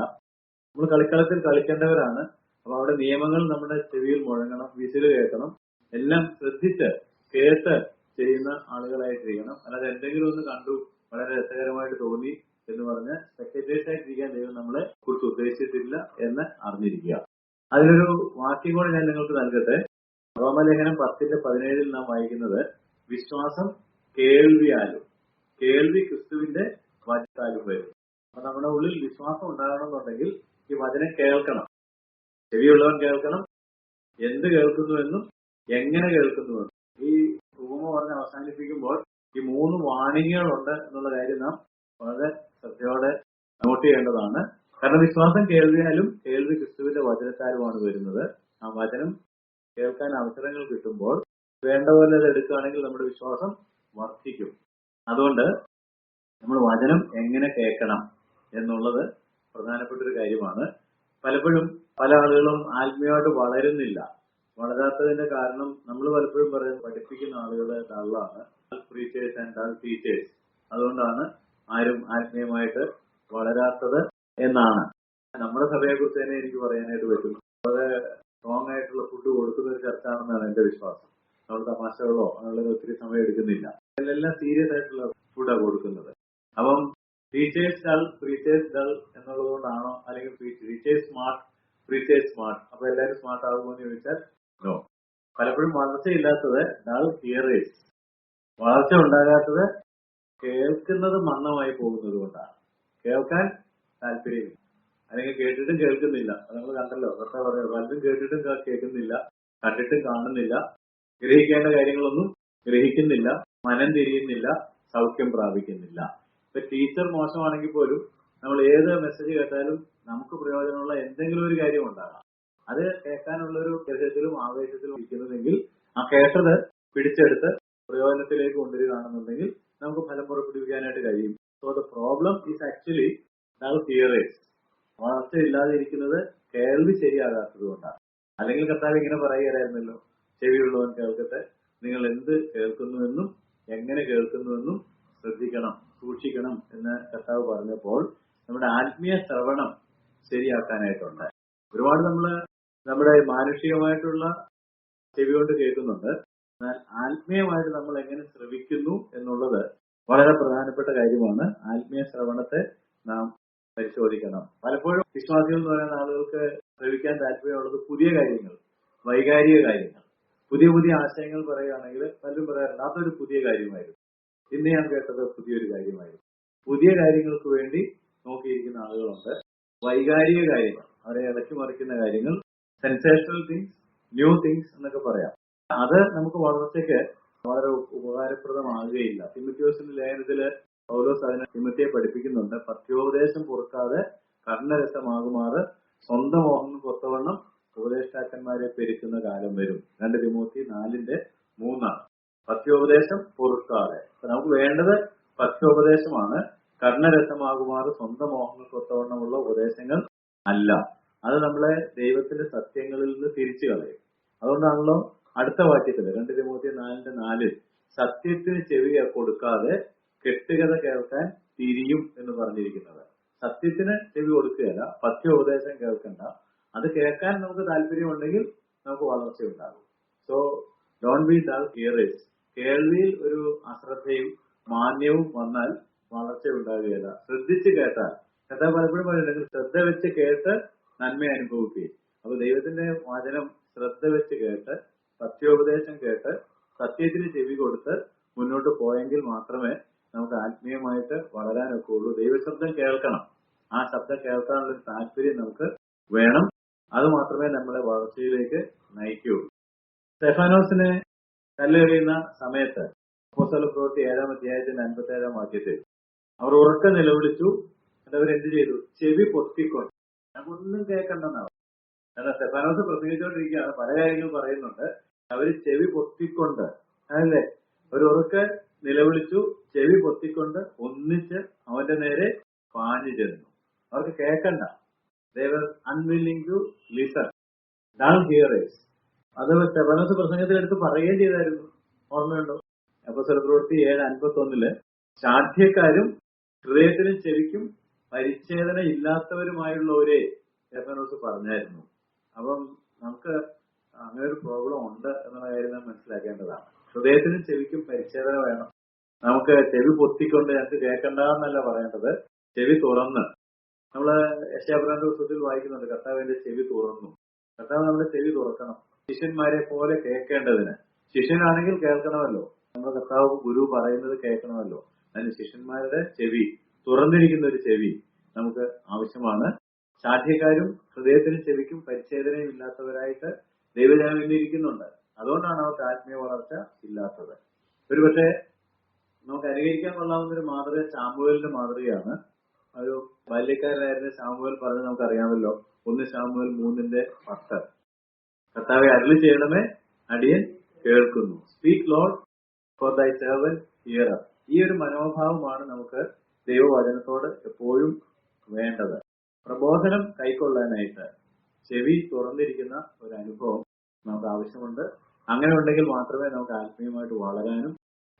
S1: നമ്മൾ കളിക്കളത്തിൽ കളിക്കേണ്ടവരാണ്. അപ്പൊ അവിടെ നിയമങ്ങൾ നമ്മുടെ ചെവിയിൽ മുഴങ്ങണം, വിസിൽ കേൾക്കണം, എല്ലാം ശ്രദ്ധിച്ച് കേട്ട് ചെയ്യുന്ന ആളുകളായിട്ടിരിക്കണം. അല്ലാതെ എന്തെങ്കിലും ഒന്ന് കണ്ടു വളരെ രസകരമായിട്ട് തോന്നി എന്ന് പറഞ്ഞ് സ്പെക്ടേറ്റേഴ്സ് ആയിട്ടിരിക്കാൻ ദൈവം നമ്മളെ കുറിച്ച് ഉദ്ദേശിച്ചിട്ടില്ല എന്ന് അറിഞ്ഞിരിക്കുക. അതിലൊരു വാക്യം കൂടെ ഞാൻ നിങ്ങൾക്ക് നൽകട്ടെ. റോമലേഖനം 10:17 നാം വായിക്കുന്നത്, വിശ്വാസം കേൾവിയാലും കേൾവി ക്രിസ്തുവിന്റെ വചനത്താലും വരും. അപ്പൊ നമ്മുടെ ഉള്ളിൽ വിശ്വാസം ഉണ്ടാകണമെന്നുണ്ടെങ്കിൽ ഈ വചനം കേൾക്കണം. ചെവിയുള്ളവൻ കേൾക്കണം, എന്ത് കേൾക്കുന്നുവെന്നും എങ്ങനെ കേൾക്കുന്നുവെന്നും. ഈ ഉപമ പറഞ്ഞ് അവസാനിപ്പിക്കുമ്പോൾ ഈ 3 വാണിങ്ങുകളുണ്ട് എന്നുള്ള കാര്യം നാം വളരെ ശ്രദ്ധയോടെ നോട്ട് ചെയ്യേണ്ടതാണ്. കാരണം വിശ്വാസം കേൾവിയാലും കേൾവി ക്രിസ്തുവിന്റെ വചനത്താലുമാണ് വരുന്നത്. ആ വചനം കേൾക്കാൻ അവസരങ്ങൾ കിട്ടുമ്പോൾ വേണ്ട പോലെ അത് എടുക്കുകയാണെങ്കിൽ നമ്മുടെ വിശ്വാസം വർദ്ധിക്കും. അതുകൊണ്ട് നമ്മൾ വചനം എങ്ങനെ കേൾക്കണം എന്നുള്ളത് പ്രധാനപ്പെട്ട ഒരു കാര്യമാണ്. പലപ്പോഴും പല ആളുകളും ആത്മീയമായിട്ട് വളരുന്നില്ല. വളരാത്തതിന്റെ കാരണം നമ്മൾ പലപ്പോഴും പഠിപ്പിക്കുന്ന ആളുകൾ ഡള്ളാണ്, പ്രീച്ചേഴ്സ് ആൻഡ് ഡൾ ടീച്ചേഴ്സ്. അതുകൊണ്ടാണ് ആരും ആത്മീയമായിട്ട് വളരാത്തത് എന്നാണ്. നമ്മുടെ സഭയെ കുറിച്ച് തന്നെ എനിക്ക് പറയാനായിട്ട് പറ്റും. വളരെ സ്ട്രോങ് ആയിട്ടുള്ള ഫുഡ് കൊടുക്കുന്ന ഒരു ചർച്ചാണെന്നാണ് എന്റെ വിശ്വാസം. നമ്മൾ തമാശകളോ അങ്ങനെയുള്ള ഒത്തിരി സമയം എടുക്കുന്നില്ല. അതിലെല്ലാം സീരിയസ് ആയിട്ടുള്ള ഫുഡാണ് കൊടുക്കുന്നത്. അപ്പം ടീച്ചേഴ്സ് ഡൾ പ്രീച്ചേഴ്സ് ഡൾ എന്നുള്ളത് കൊണ്ടാണോ, അല്ലെങ്കിൽ ടീച്ചേഴ്സ് സ്മാർട്ട് പ്രീച്ചേഴ്സ് സ്മാർട്ട്, അപ്പൊ എല്ലാവരും സ്മാർട്ട് ആകുമോ എന്ന് ചോദിച്ചാൽ നോ. പലപ്പോഴും വളർച്ചയില്ലാത്തത് ഡൾ ഹിയറേഴ്സ്, വളർച്ച ഉണ്ടാകാത്തത് കേൾക്കുന്നത് മന്ദമായി പോകുന്നത് കൊണ്ടാണ്. കേൾക്കാൻ താല്പര്യമില്ല, അല്ലെങ്കിൽ കേട്ടിട്ടും കേൾക്കുന്നില്ല. അത് നമ്മൾ കണ്ടല്ലോ, കർത്താവ് പറയുന്നത് പലരും കേട്ടിട്ടും കേൾക്കുന്നില്ല, കണ്ടിട്ടും കാണുന്നില്ല, ഗ്രഹിക്കേണ്ട കാര്യങ്ങളൊന്നും ഗ്രഹിക്കുന്നില്ല, മനം തിരിയുന്നില്ല, സൗഖ്യം പ്രാപിക്കുന്നില്ല. ഇപ്പൊ ടീച്ചർ മോശമാണെങ്കിൽ പോലും നമ്മൾ ഏത് മെസ്സേജ് കേട്ടാലും നമുക്ക് പ്രയോജനമുള്ള എന്തെങ്കിലും ഒരു കാര്യം ഉണ്ടാകാം. അത് കേൾക്കാനുള്ള ഒരു രഹസ്യത്തിലും ആവേശത്തിലും ഇരിക്കുന്നതെങ്കിൽ ആ കേട്ടത് പിടിച്ചെടുത്ത് പ്രയോജനത്തിലേക്ക് കൊണ്ടുവരികയാണെന്നുണ്ടെങ്കിൽ നമുക്ക് ഫലം പുറപ്പെടുവിക്കാനായിട്ട് കഴിയും. So the problem is actually dull hearers. വളർച്ചയില്ലാതെ ഇരിക്കുന്നത് കേൾവി ശരിയാകാത്തത് കൊണ്ടാണ്. അല്ലെങ്കിൽ കർത്താവ് ഇങ്ങനെ പറയുകയായിരുന്നല്ലോ, ചെവിയുള്ളവൻ കേൾക്കട്ടെ, നിങ്ങൾ എന്ത് കേൾക്കുന്നുവെന്നും എങ്ങനെ കേൾക്കുന്നുവെന്നും ശ്രദ്ധിക്കണം, സൂക്ഷിക്കണം എന്ന് കർത്താവ് പറഞ്ഞപ്പോൾ നമ്മുടെ ആത്മീയ ശ്രവണം ശരിയാക്കാനായിട്ടുണ്ട്. ഒരുപാട് നമ്മുടെ മാനുഷികമായിട്ടുള്ള ചെവി കൊണ്ട് കേൾക്കുന്നുണ്ട്. എന്നാൽ ആത്മീയമായിട്ട് നമ്മൾ എങ്ങനെ ശ്രവിക്കുന്നു എന്നുള്ളത് വളരെ പ്രധാനപ്പെട്ട കാര്യമാണ്. ആത്മീയ ശ്രവണത്തെ നാം പരിശോധിക്കണം. പലപ്പോഴും വിശ്വാസികൾ എന്ന് പറയുന്ന ആളുകൾക്ക് ശ്രവിക്കാൻ താല്പര്യമുള്ളത് പുതിയ കാര്യങ്ങൾ, വൈകാരിക കാര്യങ്ങൾ, പുതിയ പുതിയ ആശയങ്ങൾ പറയുകയാണെങ്കിൽ പലരും പറയാറുണ്ട് അതൊരു പുതിയ കാര്യമായിരുന്നു, ഇന്ന് ഞാൻ കേട്ടത് പുതിയൊരു കാര്യമായിരുന്നു. പുതിയ കാര്യങ്ങൾക്ക് വേണ്ടി നോക്കിയിരിക്കുന്ന ആളുകളുണ്ട്. വൈകാരിക കാര്യങ്ങൾ, അവരെ ഇളക്കി മറിക്കുന്ന കാര്യങ്ങൾ, സെൻസേഷണൽ തിങ്സ്, ന്യൂ തിങ്സ് എന്നൊക്കെ പറയാം. അത് നമുക്ക് വളർച്ചയ്ക്ക് വളരെ ഉപകാരപ്രദമാകുകയില്ല. തിമോഥെയോസിന്റെ ലേഖനത്തില് പൗലോസ് അതിനെ തിമോഥെയെ പഠിപ്പിക്കുന്നുണ്ട്. പഥ്യോപദേശം പൊറുക്കാതെ കർണരസമാകുമാറ് സ്വന്തം മോഹം കൊത്തവണ്ണം ഉപദേഷ്ടാക്കന്മാരെ പെരുക്കുന്ന കാലം വരും. 2 തിമോത്തി 4:3. പഥ്യോപദേശം പൊറുക്കാതെ. അപ്പൊ നമുക്ക് വേണ്ടത് പഥ്യോപദേശമാണ്. കർണരസമാകുമാറ് സ്വന്തം മോഹങ്ങൾക്ക് ഒത്തവണ്ണമുള്ള ഉപദേശങ്ങൾ അല്ല. അത് നമ്മളെ ദൈവത്തിന്റെ സത്യങ്ങളിൽ നിന്ന് തിരിച്ചു കളയും. അതുകൊണ്ടാണല്ലോ അടുത്ത വാക്യത്തില് 2 തിമോത്തി 4:4 സത്യത്തിന് ചെവി കൊടുക്കാതെ കെട്ടുകഥ കേൾക്കാൻ തിരിയും എന്ന് പറഞ്ഞിരിക്കുന്നത്. സത്യത്തിന് ചെവി കൊടുക്കുകയല്ല, പഥ്യോപദേശം കേൾക്കണ്ട. അത് കേൾക്കാൻ നമുക്ക് താല്പര്യമുണ്ടെങ്കിൽ നമുക്ക് വളർച്ച ഉണ്ടാകും. So don't be dull hearers. കേൾവിയിൽ ഒരു അശ്രദ്ധയും മാന്യവും വന്നാൽ വളർച്ച ഉണ്ടാകുകയില്ല. ശ്രദ്ധിച്ച് കേട്ടാൽ, കഥ പലപ്പോഴും പറയുന്നുണ്ടെങ്കിൽ ശ്രദ്ധ വെച്ച് കേട്ട് നന്മ അനുഭവിക്കുകയും. അപ്പൊ ദൈവത്തിന്റെ വചനം ശ്രദ്ധ വെച്ച് കേട്ട് സത്യോപദേശം കേട്ട് സത്യത്തിന് ചെവി കൊടുത്ത് മുന്നോട്ട് പോയെങ്കിൽ മാത്രമേ നമുക്ക് ആത്മീയമായിട്ട് വളരാനൊക്കെ ഉള്ളൂ. ദൈവശബ്ദം കേൾക്കണം. ആ ശബ്ദം കേൾക്കാനുള്ള താല്പര്യം നമുക്ക് വേണം. അത് മാത്രമേ നമ്മളെ വളർച്ചയിലേക്ക് നയിക്കുകയുള്ളൂ. സ്തെഫാനോസിനെ കല്ലെറിയുന്ന സമയത്ത് അപ്പോസ്തലപ്രവൃത്തി 7-ാം അധ്യായത്തിന്റെ 57-ാം വാക്യത്തിൽ അവർ ഉറക്കെ നിലവിളിച്ചു. അവരെന്ത് ചെയ്തു? ചെവി പൊത്തിക്കൊണ്ട്. നമുക്കൊന്നും കേൾക്കണ്ടെന്നാണ്. കാരണം സ്തെഫാനോസ് പ്രസംഗിച്ചുകൊണ്ടിരിക്കുകയാണ്, പല കാര്യങ്ങൾ പറയുന്നുണ്ട്. അവര് ചെവി പൊത്തിക്കൊണ്ട്, അല്ലേ, ഒരു ഉറക്കെ നിലവിളിച്ചു, ചെവി പൊത്തിക്കൊണ്ട് ഒന്നിച്ച് അവന്റെ നേരെ പാഞ്ഞു ചെന്നു. അവർക്ക് കേൾക്കണ്ട. They were unwilling to listen. Dull hearers. അത് സ്തെഫാനോസ് പ്രസംഗത്തിലെടുത്ത് പറയുകയും ചെയ്തായിരുന്നു. ഓർമ്മയുണ്ടോ? അപ്പോസ്തലപ്രവൃത്തി 7:51 ശാഠ്യക്കാരും ഹൃദയത്തിനും ചെവിക്കും പരിച്ഛേദന ഇല്ലാത്തവരുമായുള്ളവരെ സ്തെഫാനോസ് പറഞ്ഞായിരുന്നു. അപ്പം നമുക്ക് അങ്ങനെ ഒരു പ്രോബ്ലം ഉണ്ട് എന്നുള്ള കാര്യം നാം മനസ്സിലാക്കേണ്ടതാണ്. ഹൃദയത്തിനും ചെവിക്കും പരിച്ഛേദന വേണം. നമുക്ക് ചെവി പൊത്തിക്കൊണ്ട് ഞങ്ങൾക്ക് കേൾക്കണ്ട എന്നല്ല പറയേണ്ടത്, ചെവി തുറന്ന്. നമ്മള് യെശയ്യാപ്രവചന പുസ്തകത്തിൽ വായിക്കുന്നുണ്ട്, കർത്താവിന്റെ ചെവി തുറന്നു. കർത്താവ് നമ്മുടെ ചെവി തുറക്കണം, ശിഷ്യന്മാരെ പോലെ കേൾക്കേണ്ടതിന്. ശിഷ്യനാണെങ്കിൽ കേൾക്കണമല്ലോ, നമ്മുടെ കർത്താവ് ഗുരു പറയുന്നത് കേൾക്കണമല്ലോ. അതിന് ശിഷ്യന്മാരുടെ ചെവി, തുറന്നിരിക്കുന്ന ഒരു ചെവി നമുക്ക് ആവശ്യമാണ്. ശാഠ്യക്കാരും ഹൃദയത്തിനും ചെവിക്കും പരിച്ഛേദനയും ഇല്ലാത്തവരായിട്ട് ദൈവജനം ഇന്നിരിക്കുന്നുണ്ട്. അതുകൊണ്ടാണ് അവർക്ക് ആത്മീയ വളർച്ച ഇല്ലാത്തത്. ഒരുപക്ഷെ നമുക്ക് അനുകരിക്കാൻ കൊള്ളാവുന്ന ഒരു മാതൃക ശമൂവേലിന്റെ മാതൃകയാണ്. ഒരു ബാല്യക്കാരനായിരുന്ന ശമൂവേൽ പറഞ്ഞ് നമുക്കറിയാമല്ലോ. 1 ശമൂവേൽ 3:10 കർത്താവെ അരുളി ചെയ്യണമേ, അടിയൻ കേൾക്കുന്നു. Speak Lord, for thy servant heareth. ഈ ഒരു മനോഭാവമാണ് നമുക്ക് ദൈവവചനത്തോട് എപ്പോഴും വേണ്ടത്. പ്രബോധനം കൈക്കൊള്ളാനായിട്ട് ചെവി തുറന്നിരിക്കുന്ന ഒരു അനുഭവം നമുക്ക് ആവശ്യമുണ്ട്. അങ്ങനെ ഉണ്ടെങ്കിൽ മാത്രമേ നമുക്ക് ആത്മീയമായിട്ട് വളരാനും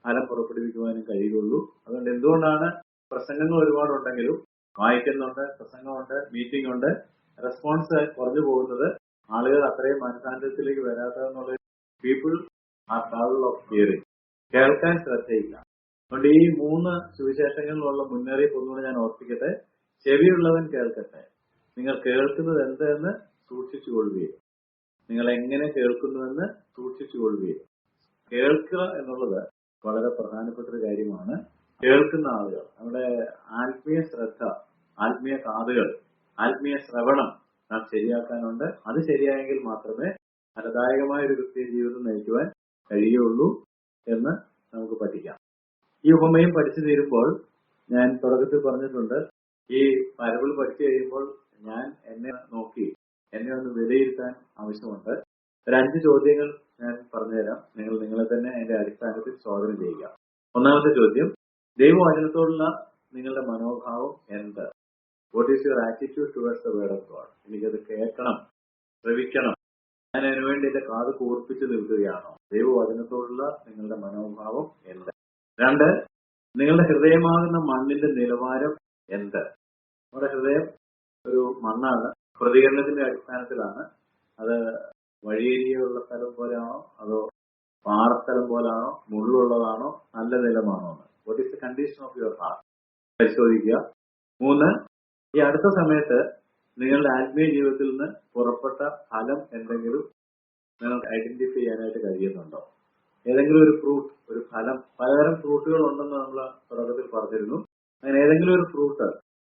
S1: ഫലം പുറപ്പെടുവിക്കുവാനും കഴിയുള്ളൂ. അതുകൊണ്ട് എന്തുകൊണ്ടാണ് പ്രസംഗങ്ങൾ ഒരുപാടുണ്ടെങ്കിലും വായിക്കുന്നുണ്ട്, പ്രസംഗമുണ്ട്, മീറ്റിംഗ് ഉണ്ട്, റെസ്പോൺസ് കുറഞ്ഞു പോകുന്നത്? ആളുകൾ അത്രയും മനസാന്തരത്തിലേക്ക് വരാത്തതെന്നുള്ള people are dull of hearing. കേൾക്കാൻ ശ്രദ്ധയില്ല. അതുകൊണ്ട് ഈ 3 സുവിശേഷങ്ങളിലുള്ള മുന്നറിയിപ്പ് ഒന്നുകൂടെ ഞാൻ ഓർപ്പിക്കട്ടെ. ചെവിയുള്ളവൻ കേൾക്കട്ടെ. നിങ്ങൾ കേൾക്കുന്നത് എന്തെന്ന് സൂക്ഷിച്ചു കൊള്ളുകയും, നിങ്ങൾ എങ്ങനെ കേൾക്കുന്നുവെന്ന് സൂക്ഷിച്ചു കൊള്ളുകയും. കേൾക്കുക എന്നുള്ളത് വളരെ പ്രധാനപ്പെട്ട ഒരു കാര്യമാണ്. കേൾക്കുന്ന ആളുകൾ, നമ്മുടെ ആത്മീയ ശ്രദ്ധ, ആത്മീയ കാതുകൾ, ആത്മീയ ശ്രവണം നാം ശരിയാക്കാനുണ്ട്. അത് ശരിയായെങ്കിൽ മാത്രമേ ഫലദായകമായ ഒരു ക്രിസ്തീയ ജീവിതം നയിക്കുവാൻ കഴിയുള്ളൂ എന്ന് നമുക്ക് പഠിക്കാം. ഈ ഉപമയും പഠിച്ചു തീരുമ്പോൾ, ഞാൻ തുടക്കത്തിൽ പറഞ്ഞിട്ടുണ്ട്, ഈ പരബിൾ പഠിച്ചു കഴിയുമ്പോൾ ഞാൻ എന്നെ നോക്കി എന്നെ ഒന്ന് വിലയിരുത്താൻ ആവശ്യമുണ്ട്. ഒരു 5 ചോദ്യങ്ങൾ ഞാൻ പറഞ്ഞുതരാം. നിങ്ങൾ നിങ്ങളെ തന്നെ അതിന്റെ അടിസ്ഥാനത്തിൽ ചോദന ചെയ്യുക. ഒന്നാമത്തെ ചോദ്യം, ദൈവവചനത്തോടുള്ള നിങ്ങളുടെ മനോഭാവം എന്ത്? What is your attitude towards the word of God? എനിക്കത് കേൾക്കണം, ശ്രവിക്കണം, ഞാൻ അതിനുവേണ്ടി എന്റെ കാത് കൂർപ്പിച്ച് നിൽക്കുകയാണോ? ദൈവവചനത്തോടുള്ള നിങ്ങളുടെ മനോഭാവം എന്ത്? 2, നിങ്ങളുടെ ഹൃദയമാകുന്ന മണ്ണിന്റെ നിലവാരം എന്ത്? നമ്മുടെ ഹൃദയം ഒരു മണ്ണാണ്, പ്രതികരണത്തിന്റെ അടിസ്ഥാനത്തിലാണ്. അത് വഴിയേരിയുള്ള സ്ഥലം പോലെയാണോ, അതോ പാറസ്ഥലം പോലാണോ, മുള്ളുള്ളതാണോ, നല്ല നിലമാണോ എന്ന്? What is the condition of your heart? പരിശോധിക്കുക. 3, ഈ അടുത്ത സമയത്ത് നിങ്ങളുടെ ആത്മീയ ജീവിതത്തിൽ നിന്ന് പുറപ്പെട്ട ഫലം എന്തെങ്കിലും നിങ്ങൾക്ക് ഐഡന്റിഫൈ ചെയ്യാനായിട്ട് കഴിയുന്നുണ്ടോ? ഏതെങ്കിലും ഒരു ഫ്രൂട്ട്, ഒരു ഫലം, പലതരം ഫ്രൂട്ടുകൾ ഉണ്ടെന്ന് നമ്മൾ തുടക്കത്തിൽ പറഞ്ഞിരുന്നു. അങ്ങനെ ഏതെങ്കിലും ഒരു ഫ്രൂട്ട്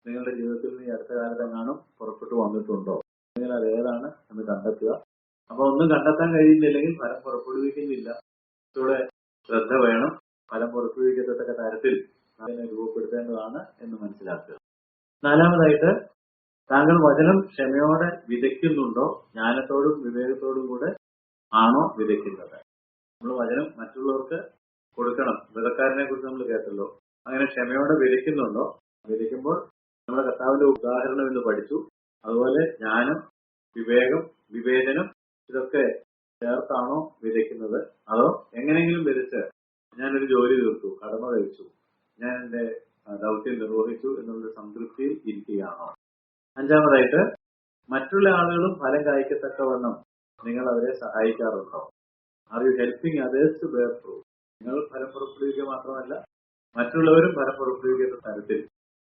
S1: നിങ്ങളുടെ ജീവിതത്തിൽ നിന്ന് ഈ അടുത്ത കാലത്തെങ്ങാനും പുറപ്പെട്ടു വന്നിട്ടുണ്ടോ? നിങ്ങൾ അത് ഏതാണ് എന്ന് കണ്ടെത്തുക. അപ്പൊ ഒന്നും കണ്ടെത്താൻ കഴിയുന്നില്ലെങ്കിൽ ഫലം പുറപ്പെടുവിക്കുന്നില്ല. ഇവിടെ ശ്രദ്ധ വേണം. ഫലം പുറപ്പെടുവിക്കത്തക്ക തരത്തിൽ അതിനെ രൂപപ്പെടുത്തേണ്ടതാണ് എന്ന് മനസ്സിലാക്കുക. 4-മതായിട്ട് താങ്കൾ വചനം ക്ഷമയോടെ വിതയ്ക്കുന്നുണ്ടോ? ജ്ഞാനത്തോടും വിവേകത്തോടും കൂടെ ആണോ വിതയ്ക്കുന്നത്? നമ്മൾ വചനം മറ്റുള്ളവർക്ക് കൊടുക്കണം. വിതക്കാരനെ കുറിച്ച് നമ്മൾ കേട്ടല്ലോ. അങ്ങനെ ക്ഷമയോടെ വിതയ്ക്കുന്നുണ്ടോ? വിതയ്ക്കുമ്പോൾ നമ്മുടെ കർത്താവിന്റെ ഉദാഹരണം എന്ന് പഠിച്ചു. അതുപോലെ ജ്ഞാനം, വിവേകം, വിവേചനം ഇതൊക്കെ ചേർത്താണോ വിതയ്ക്കുന്നത്? അതോ എങ്ങനെയെങ്കിലും വിതച്ച് ഞാനൊരു ജോലി തീർത്തു, കടമ കഴിച്ചു, ഞാൻ എന്റെ ദൗത്യം നിർവഹിച്ചു എന്നുള്ള സംതൃപ്തിയിൽ ഇരിക്കുകയാണോ? അഞ്ചാമതായിട്ട്, മറ്റുള്ള ആളുകളും ഫലം കായ്ക്കത്തക്കവണ്ണം നിങ്ങൾ അവരെ സഹായിക്കാറുണ്ടോ? Are you helping others to bear fruit? നിങ്ങൾ ഫലം പുറപ്പെടുവിക്കുക മാത്രമല്ല, മറ്റുള്ളവരും ഫലം പുറപ്പെടുവിക്കുന്ന തരത്തിൽ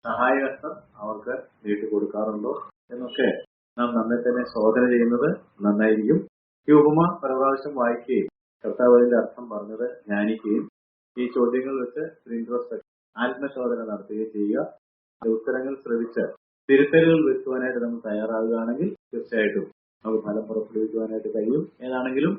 S1: സഹായഹസ്തം അവർക്ക് നീട്ടിക്കൊടുക്കാറുണ്ടോ എന്നൊക്കെ നാം നമ്മെ തന്നെ ശോധന ചെയ്യുന്നത് നന്നായിരിക്കും. ഈ ഉപമ പല പ്രാവശ്യം വായിക്കുകയും കർത്താവ് അതിന്റെ അർത്ഥം പറഞ്ഞത് ധ്യാനിക്കുകയും ഈ ചോദ്യങ്ങൾ വെച്ച് ഇൻട്രോസ്പെക്ഷൻ ആത്മശോധന നടത്തുകയും ചെയ്യുക. ഉത്തരങ്ങൾ ശ്രവിച്ച് തിരുത്തലുകൾ വരുത്തുവാനായിട്ട് നമ്മൾ തയ്യാറാകുകയാണെങ്കിൽ തീർച്ചയായിട്ടും നമുക്ക് ഫലം പുറപ്പെടുവിക്കുവാനായിട്ട് കഴിയും. ഏതാണെങ്കിലും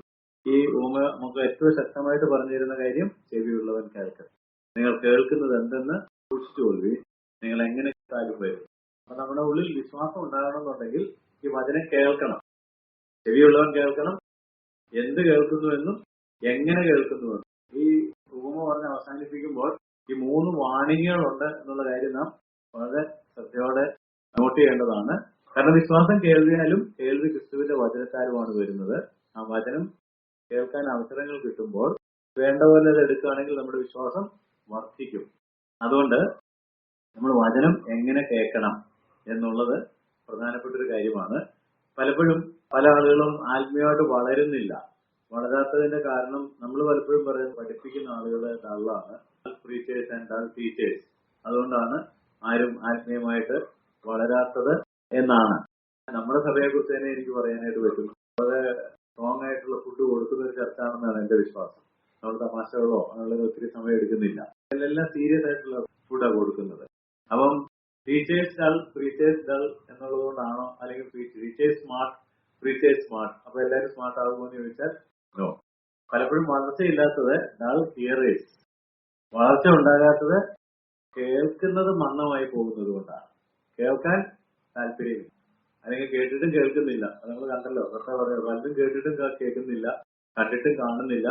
S1: ഈ ഉപമ നമുക്ക് ഏറ്റവും ശക്തമായിട്ട് പറഞ്ഞു തരുന്ന കാര്യം ചെവിയുള്ളവൻ കേൾക്കട്ടെ. നിങ്ങൾ കേൾക്കുന്നത് എന്തെന്ന് സൂക്ഷിച്ചുകൊള്ളുകയും നിങ്ങൾ എങ്ങനെ കേട്ടാലും വരും. അപ്പൊ നമ്മുടെ ഉള്ളിൽ വിശ്വാസം ഉണ്ടാകണമെന്നുണ്ടെങ്കിൽ ഈ വചനം കേൾക്കണം. ചെവിയുള്ളവൻ കേൾക്കണം. എന്ത് കേൾക്കുന്നുവെന്നും എങ്ങനെ കേൾക്കുന്നുവെന്നും. ഈ ഉപമ പറഞ്ഞ് അവസാനിപ്പിക്കുമ്പോൾ ഈ 3 വാണിങ്ങുകളുണ്ട് എന്നുള്ള കാര്യം നാം വളരെ ശ്രദ്ധയോടെ നോട്ട് ചെയ്യേണ്ടതാണ്. കാരണം വിശ്വാസം കേൾവിയാലും കേൾവി ക്രിസ്തുവിന്റെ വചനത്താലുമാണ് വരുന്നത്. ആ വചനം കേൾക്കാൻ അവസരങ്ങൾ കിട്ടുമ്പോൾ വേണ്ട പോലെ അത് എടുക്കുകയാണെങ്കിൽ നമ്മുടെ വിശ്വാസം വർദ്ധിക്കും. അതുകൊണ്ട് നമ്മൾ വചനം എങ്ങനെ കേൾക്കണം എന്നുള്ളത് പ്രധാനപ്പെട്ട ഒരു കാര്യമാണ്. പലപ്പോഴും പല ആളുകളും ആത്മീയമായിട്ട് വളരുന്നില്ല. വളരാത്തതിന്റെ കാരണം നമ്മൾ പലപ്പോഴും പറയുന്നത് പഠിപ്പിക്കുന്ന ആളുകളെ ഡള്ളാണ്, പ്രീച്ചേഴ്സ് ആൻഡ് ഡൾ ടീച്ചേഴ്സ്. അതുകൊണ്ടാണ് ആരും ആത്മീയമായിട്ട് വളരാത്തത് എന്നാണ്. നമ്മുടെ സഭയെ കുറിച്ച് തന്നെ എനിക്ക് പറയാനായിട്ട് പറ്റും. വളരെ സ്ട്രോങ് ആയിട്ടുള്ള ഫുഡ് കൊടുക്കുന്ന ഒരു ചർച്ചാണെന്നാണ് എന്റെ വിശ്വാസം. നമ്മൾ തമാശകളോ അങ്ങനെയുള്ള ഒത്തിരി സമയം എടുക്കുന്നില്ല. ഇതിലെല്ലാം സീരിയസ് ആയിട്ടുള്ള ഫുഡാണ് കൊടുക്കുന്നത്. അപ്പം ടീച്ചേഴ്സ് ഡൾ പ്രീച്ചേഴ്സ് ഡൾ എന്നുള്ളത് കൊണ്ടാണോ, അല്ലെങ്കിൽ ടീച്ചേഴ്സ് സ്മാർട്ട് പ്രീച്ചേഴ്സ് സ്മാർട്ട്, അപ്പൊ എല്ലാവരും സ്മാർട്ട് ആകുമോ എന്ന് ചോദിച്ചാൽ നോ. പലപ്പോഴും വളർച്ചയില്ലാത്തത് ഡൾ ഹിയറേഴ്സ്. വളർച്ച ഉണ്ടാകാത്തത് കേൾക്കുന്നത് മന്ദമായി പോകുന്നത് കൊണ്ടാണ്. കേൾക്കാൻ താല്പര്യമില്ല, അല്ലെങ്കിൽ കേട്ടിട്ടും കേൾക്കുന്നില്ല. അത് നമ്മൾ കണ്ടല്ലോ, കർത്താവ് പറയാം, പലരും കേട്ടിട്ടും കേൾക്കുന്നില്ല, കണ്ടിട്ടും കാണുന്നില്ല,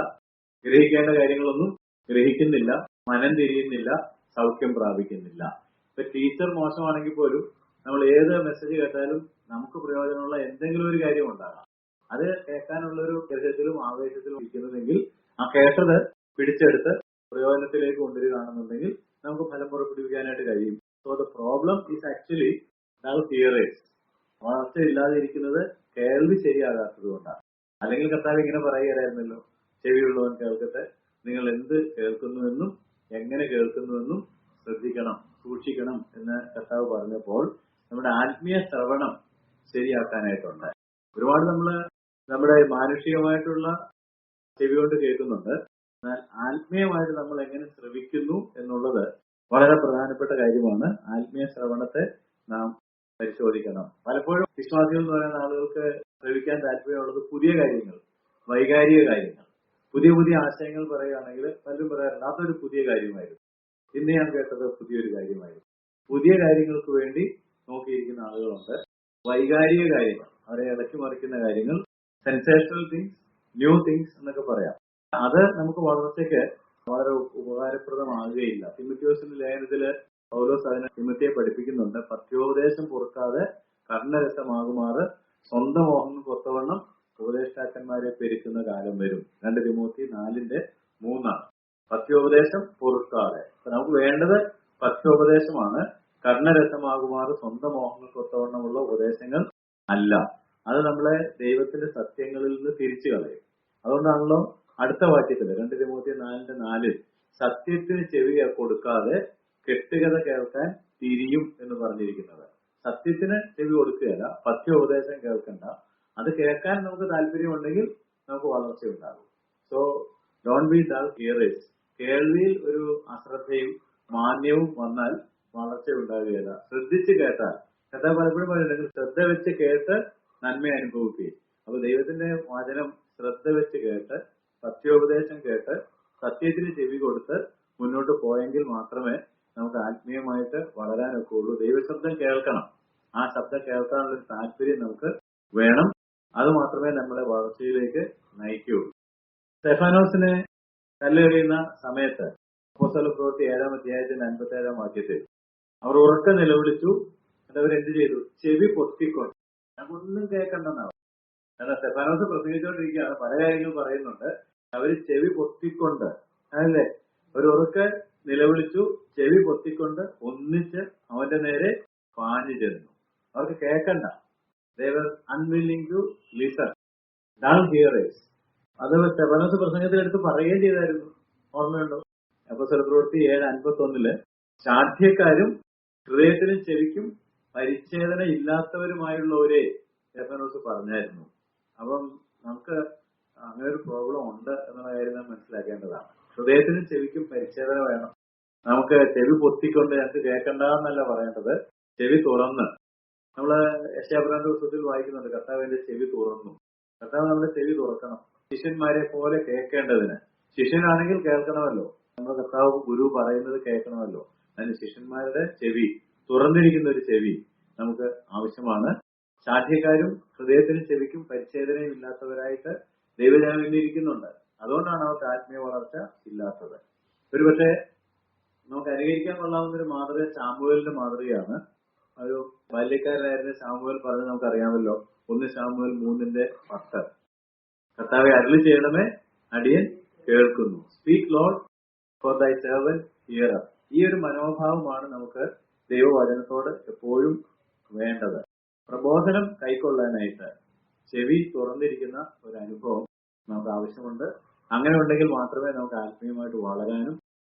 S1: ഗ്രഹിക്കേണ്ട കാര്യങ്ങളൊന്നും ഗ്രഹിക്കുന്നില്ല, മനം തിരിയുന്നില്ല, സൗഖ്യം പ്രാപിക്കുന്നില്ല. ഇപ്പൊ ടീച്ചർ മോശമാണെങ്കിൽ പോലും നമ്മൾ ഏത് മെസ്സേജ് കേട്ടാലും നമുക്ക് പ്രയോജനമുള്ള എന്തെങ്കിലും ഒരു കാര്യം ഉണ്ടാകാം. അത് കേൾക്കാനുള്ള ഒരു ഗ്രഹത്തിലും ആവേശത്തിലും ഇരിക്കുന്നതെങ്കിൽ ആ കേട്ടത് പിടിച്ചെടുത്ത് പ്രയോജനത്തിലേക്ക് കൊണ്ടുവരികയാണെന്നുണ്ടെങ്കിൽ നമുക്ക് ഫലം പുറപ്പെടുവിക്കാനായിട്ട് കഴിയും. So the problem is actually dull hearers. വളർച്ച ഇല്ലാതിരിക്കുന്നത് കേൾവി ശരിയാകാത്തത് കൊണ്ടാണ്. അല്ലെങ്കിൽ കർത്താവ് ഇങ്ങനെ പറയുകയായിരുന്നല്ലോ, ചെവിയുള്ളവൻ കേൾക്കട്ടെ, നിങ്ങൾ എന്ത് കേൾക്കുന്നുവെന്നും എങ്ങനെ കേൾക്കുന്നുവെന്നും ശ്രദ്ധിക്കണം, സൂക്ഷിക്കണം എന്ന് കർത്താവ് പറഞ്ഞപ്പോൾ നമ്മുടെ ആത്മീയ ശ്രവണം ശരിയാക്കാനായിട്ടുണ്ട്. ഒരുപാട് നമ്മുടെ മാനുഷികമായിട്ടുള്ള ചെവി കൊണ്ട് കേൾക്കുന്നുണ്ട്. എന്നാൽ ആത്മീയമായിട്ട് നമ്മൾ എങ്ങനെ ശ്രവിക്കുന്നു എന്നുള്ളത് വളരെ പ്രധാനപ്പെട്ട കാര്യമാണ്. ആത്മീയ ശ്രവണത്തെ നാം പരിശോധിക്കണം. പലപ്പോഴും വിശ്വാസികൾ എന്ന് പറയുന്ന ആളുകൾക്ക് ശ്രവിക്കാൻ താല്പര്യമുള്ളത് പുതിയ കാര്യങ്ങൾ, വൈകാരിക കാര്യങ്ങൾ, പുതിയ പുതിയ ആശയങ്ങൾ പറയുകയാണെങ്കിൽ പലരും പറയാറുണ്ട് അതൊരു പുതിയ കാര്യമായിരുന്നു, ഇന്ന് ഞാൻ കേട്ടത് പുതിയൊരു കാര്യമായിരുന്നു. പുതിയ കാര്യങ്ങൾക്ക് വേണ്ടി നോക്കിയിരിക്കുന്ന ആളുകളുണ്ട്. വൈകാരിക കാര്യങ്ങൾ, അവരെ ഇളക്കി മറിക്കുന്ന കാര്യങ്ങൾ, സെൻസേഷണൽ തിങ്സ്, ന്യൂ തിങ്സ് എന്നൊക്കെ പറയാം. അത് നമുക്ക് വളർച്ചയ്ക്ക് വളരെ ഉപകാരപ്രദമാകുകയില്ല. തിമോഥെയോസിന്റെ ലേഖനത്തില് പൗലോസ് അതിനെ തിമോഥെയെ പഠിപ്പിക്കുന്നുണ്ട്. പഥ്യോപദേശം പൊറുക്കാതെ കർണരസമാകുമാറ് സ്വന്തം മോഹങ്ങൾ കൊത്തവണ്ണം ഉപദേഷ്ടാക്കന്മാരെ പെരുക്കുന്ന കാലം വരും. 2 തിമോത്തി 4:3. പഥ്യോപദേശം പൊറുക്കാതെ. നമുക്ക് വേണ്ടത് പഥ്യോപദേശമാണ്. കർണരസമാകുമാറ് സ്വന്തം മോഹങ്ങൾ കൊത്തവണ്ണമുള്ള ഉപദേശങ്ങൾ അല്ല. അത് നമ്മളെ ദൈവത്തിന്റെ സത്യങ്ങളിൽ നിന്ന് തിരിച്ചു കളയും. അതുകൊണ്ടാണല്ലോ അടുത്ത വാക്യത്തില് 2 തിമോത്തി 4:4 സത്യത്തിന് ചെവി കൊടുക്കാതെ കെട്ടുകഥ കേൾക്കാൻ തിരിയും എന്ന് പറഞ്ഞിരിക്കുന്നത്. സത്യത്തിന് ചെവി കൊടുക്കുകയല്ല, പഥ്യോപദേശം കേൾക്കണ്ട. അത് കേൾക്കാൻ നമുക്ക് താല്പര്യമുണ്ടെങ്കിൽ നമുക്ക് വളർച്ചയുണ്ടാകും. So don't be dull hearers. കേൾവിയിൽ ഒരു അശ്രദ്ധയും മാന്യവും വന്നാൽ വളർച്ച ഉണ്ടാകുകയില്ല. ശ്രദ്ധിച്ച് കേട്ടാൽ, കേട്ടാൽ പലപ്പോഴും പറയുന്നുണ്ടെങ്കിൽ ശ്രദ്ധ വെച്ച് കേട്ട് നന്മ അനുഭവിക്കുകയും. അപ്പൊ ദൈവത്തിന്റെ വചനം ശ്രദ്ധ വെച്ച് കേട്ട് സത്യോപദേശം കേട്ട് സത്യത്തിന് ചെവി കൊടുത്ത് മുന്നോട്ട് പോയെങ്കിൽ മാത്രമേ നമുക്ക് ആത്മീയമായിട്ട് വളരാനൊക്കെ ഉള്ളൂ. ദൈവശബ്ദം കേൾക്കണം. ആ ശബ്ദം കേൾക്കാനുള്ള ഒരു താല്പര്യം നമുക്ക് വേണം. അത് മാത്രമേ നമ്മളെ വളർച്ചയിലേക്ക് നയിക്കുകയുള്ളൂ. സ്തെഫാനോസിനെ കല്ലെറിയുന്ന സമയത്ത് അപ്പോസ്തല പ്രവൃത്തി 7-ാം അധ്യായത്തിന്റെ 57-ാം വാക്യത്തിൽ അവർ ഉറക്കെ നിലവിളിച്ചു. എന്നിട്ട് അവരെന്ത് ചെയ്തു? ചെവി പൊത്തിക്കൊണ്ട്. നമുക്കൊന്നും കേൾക്കണ്ടെന്നാണ്. കാരണം സ്തെഫാനോസ് പ്രസംഗിച്ചുകൊണ്ടിരിക്കുകയാണ്, പല കാര്യങ്ങളും പറയുന്നുണ്ട്. അവര് ചെവി പൊത്തിക്കൊണ്ട്, അതല്ലേ, ഒരു ഉറക്കെ നിലവിളിച്ചു, ചെവി പൊത്തിക്കൊണ്ട് ഒന്നിച്ച് അവന്റെ നേരെ പാഞ്ഞു ചെന്നു. അവർക്ക് കേൾക്കണ്ട. They were unwilling to listen. Dull hearers. അത് സ്തെഫാനോസ് പ്രസംഗത്തിൽ എടുത്ത് പറയുകയും ചെയ്തായിരുന്നു. ഓർമ്മയുണ്ടോ? അപ്പോസ്തല പ്രവൃത്തി 7:51 ശാഠ്യക്കാരും ഹൃദയത്തിനും ചെവിക്കും പരിച്ഛേദന ഇല്ലാത്തവരുമായുള്ളവരെ സ്തെഫാനോസ് പറഞ്ഞായിരുന്നു. അപ്പം നമുക്ക് അങ്ങനെ ഒരു പ്രോബ്ലം ഉണ്ട് എന്നുള്ള കാര്യം നാം മനസ്സിലാക്കേണ്ടതാണ്. ഹൃദയത്തിനും ചെവിക്കും പരിച്ഛേദന വേണം. നമുക്ക് ചെവി പൊത്തിക്കൊണ്ട് ഞങ്ങൾക്ക് കേൾക്കണ്ട എന്നല്ല പറയേണ്ടത്, ചെവി തുറന്ന്. നമ്മള് യെശയ്യാ പുസ്തകത്തിൽ വായിക്കുന്നുണ്ട്, കർത്താവിന്റെ ചെവി തുറന്നു. കർത്താവ് നമ്മുടെ ചെവി തുറക്കണം, ശിഷ്യന്മാരെ പോലെ കേൾക്കേണ്ടതിന്. ശിഷ്യനാണെങ്കിൽ കേൾക്കണമല്ലോ, നമ്മുടെ കർത്താവ് ഗുരു പറയുന്നത് കേൾക്കണമല്ലോ. അതിന് ശിഷ്യന്മാരുടെ ചെവി, തുറന്നിരിക്കുന്ന ഒരു ചെവി നമുക്ക് ആവശ്യമാണ്. ശാഠ്യക്കാരും ഹൃദയത്തിനും ചെവിക്കും പരിച്ഛേദനയും ഇല്ലാത്തവരായിട്ട് ദൈവജനം ഇന്നിരിക്കുന്നുണ്ട്. അതുകൊണ്ടാണ് അവർക്ക് ആത്മീയ വളർച്ച ഇല്ലാത്തത്. ഒരുപക്ഷെ നമുക്ക് അനുകരിക്കാൻ കൊള്ളാവുന്ന ഒരു മാതൃക ശമൂവേലിന്റെ മാതൃകയാണ്. ഒരു ബാല്യക്കാരനായിരുന്ന ശമൂവേൽ പറഞ്ഞ് നമുക്കറിയാമല്ലോ, 1 ശമൂവേൽ 3:10. കർത്താവെ അരുളി ചെയ്യണമേ, അടിയൻ കേൾക്കുന്നു. Speak Lord, for thy servant hearer. ഈ ഒരു മനോഭാവമാണ് നമുക്ക് ദൈവവചനത്തോട് എപ്പോഴും വേണ്ടത്. പ്രബോധനം കൈക്കൊള്ളാനായിട്ട് ചെവി തുറന്നിരിക്കുന്ന ഒരു അനുഭവം നമുക്ക് ആവശ്യമുണ്ട്. അങ്ങനെ ഉണ്ടെങ്കിൽ മാത്രമേ നമുക്ക് ആത്മീയമായിട്ട് വളരാനും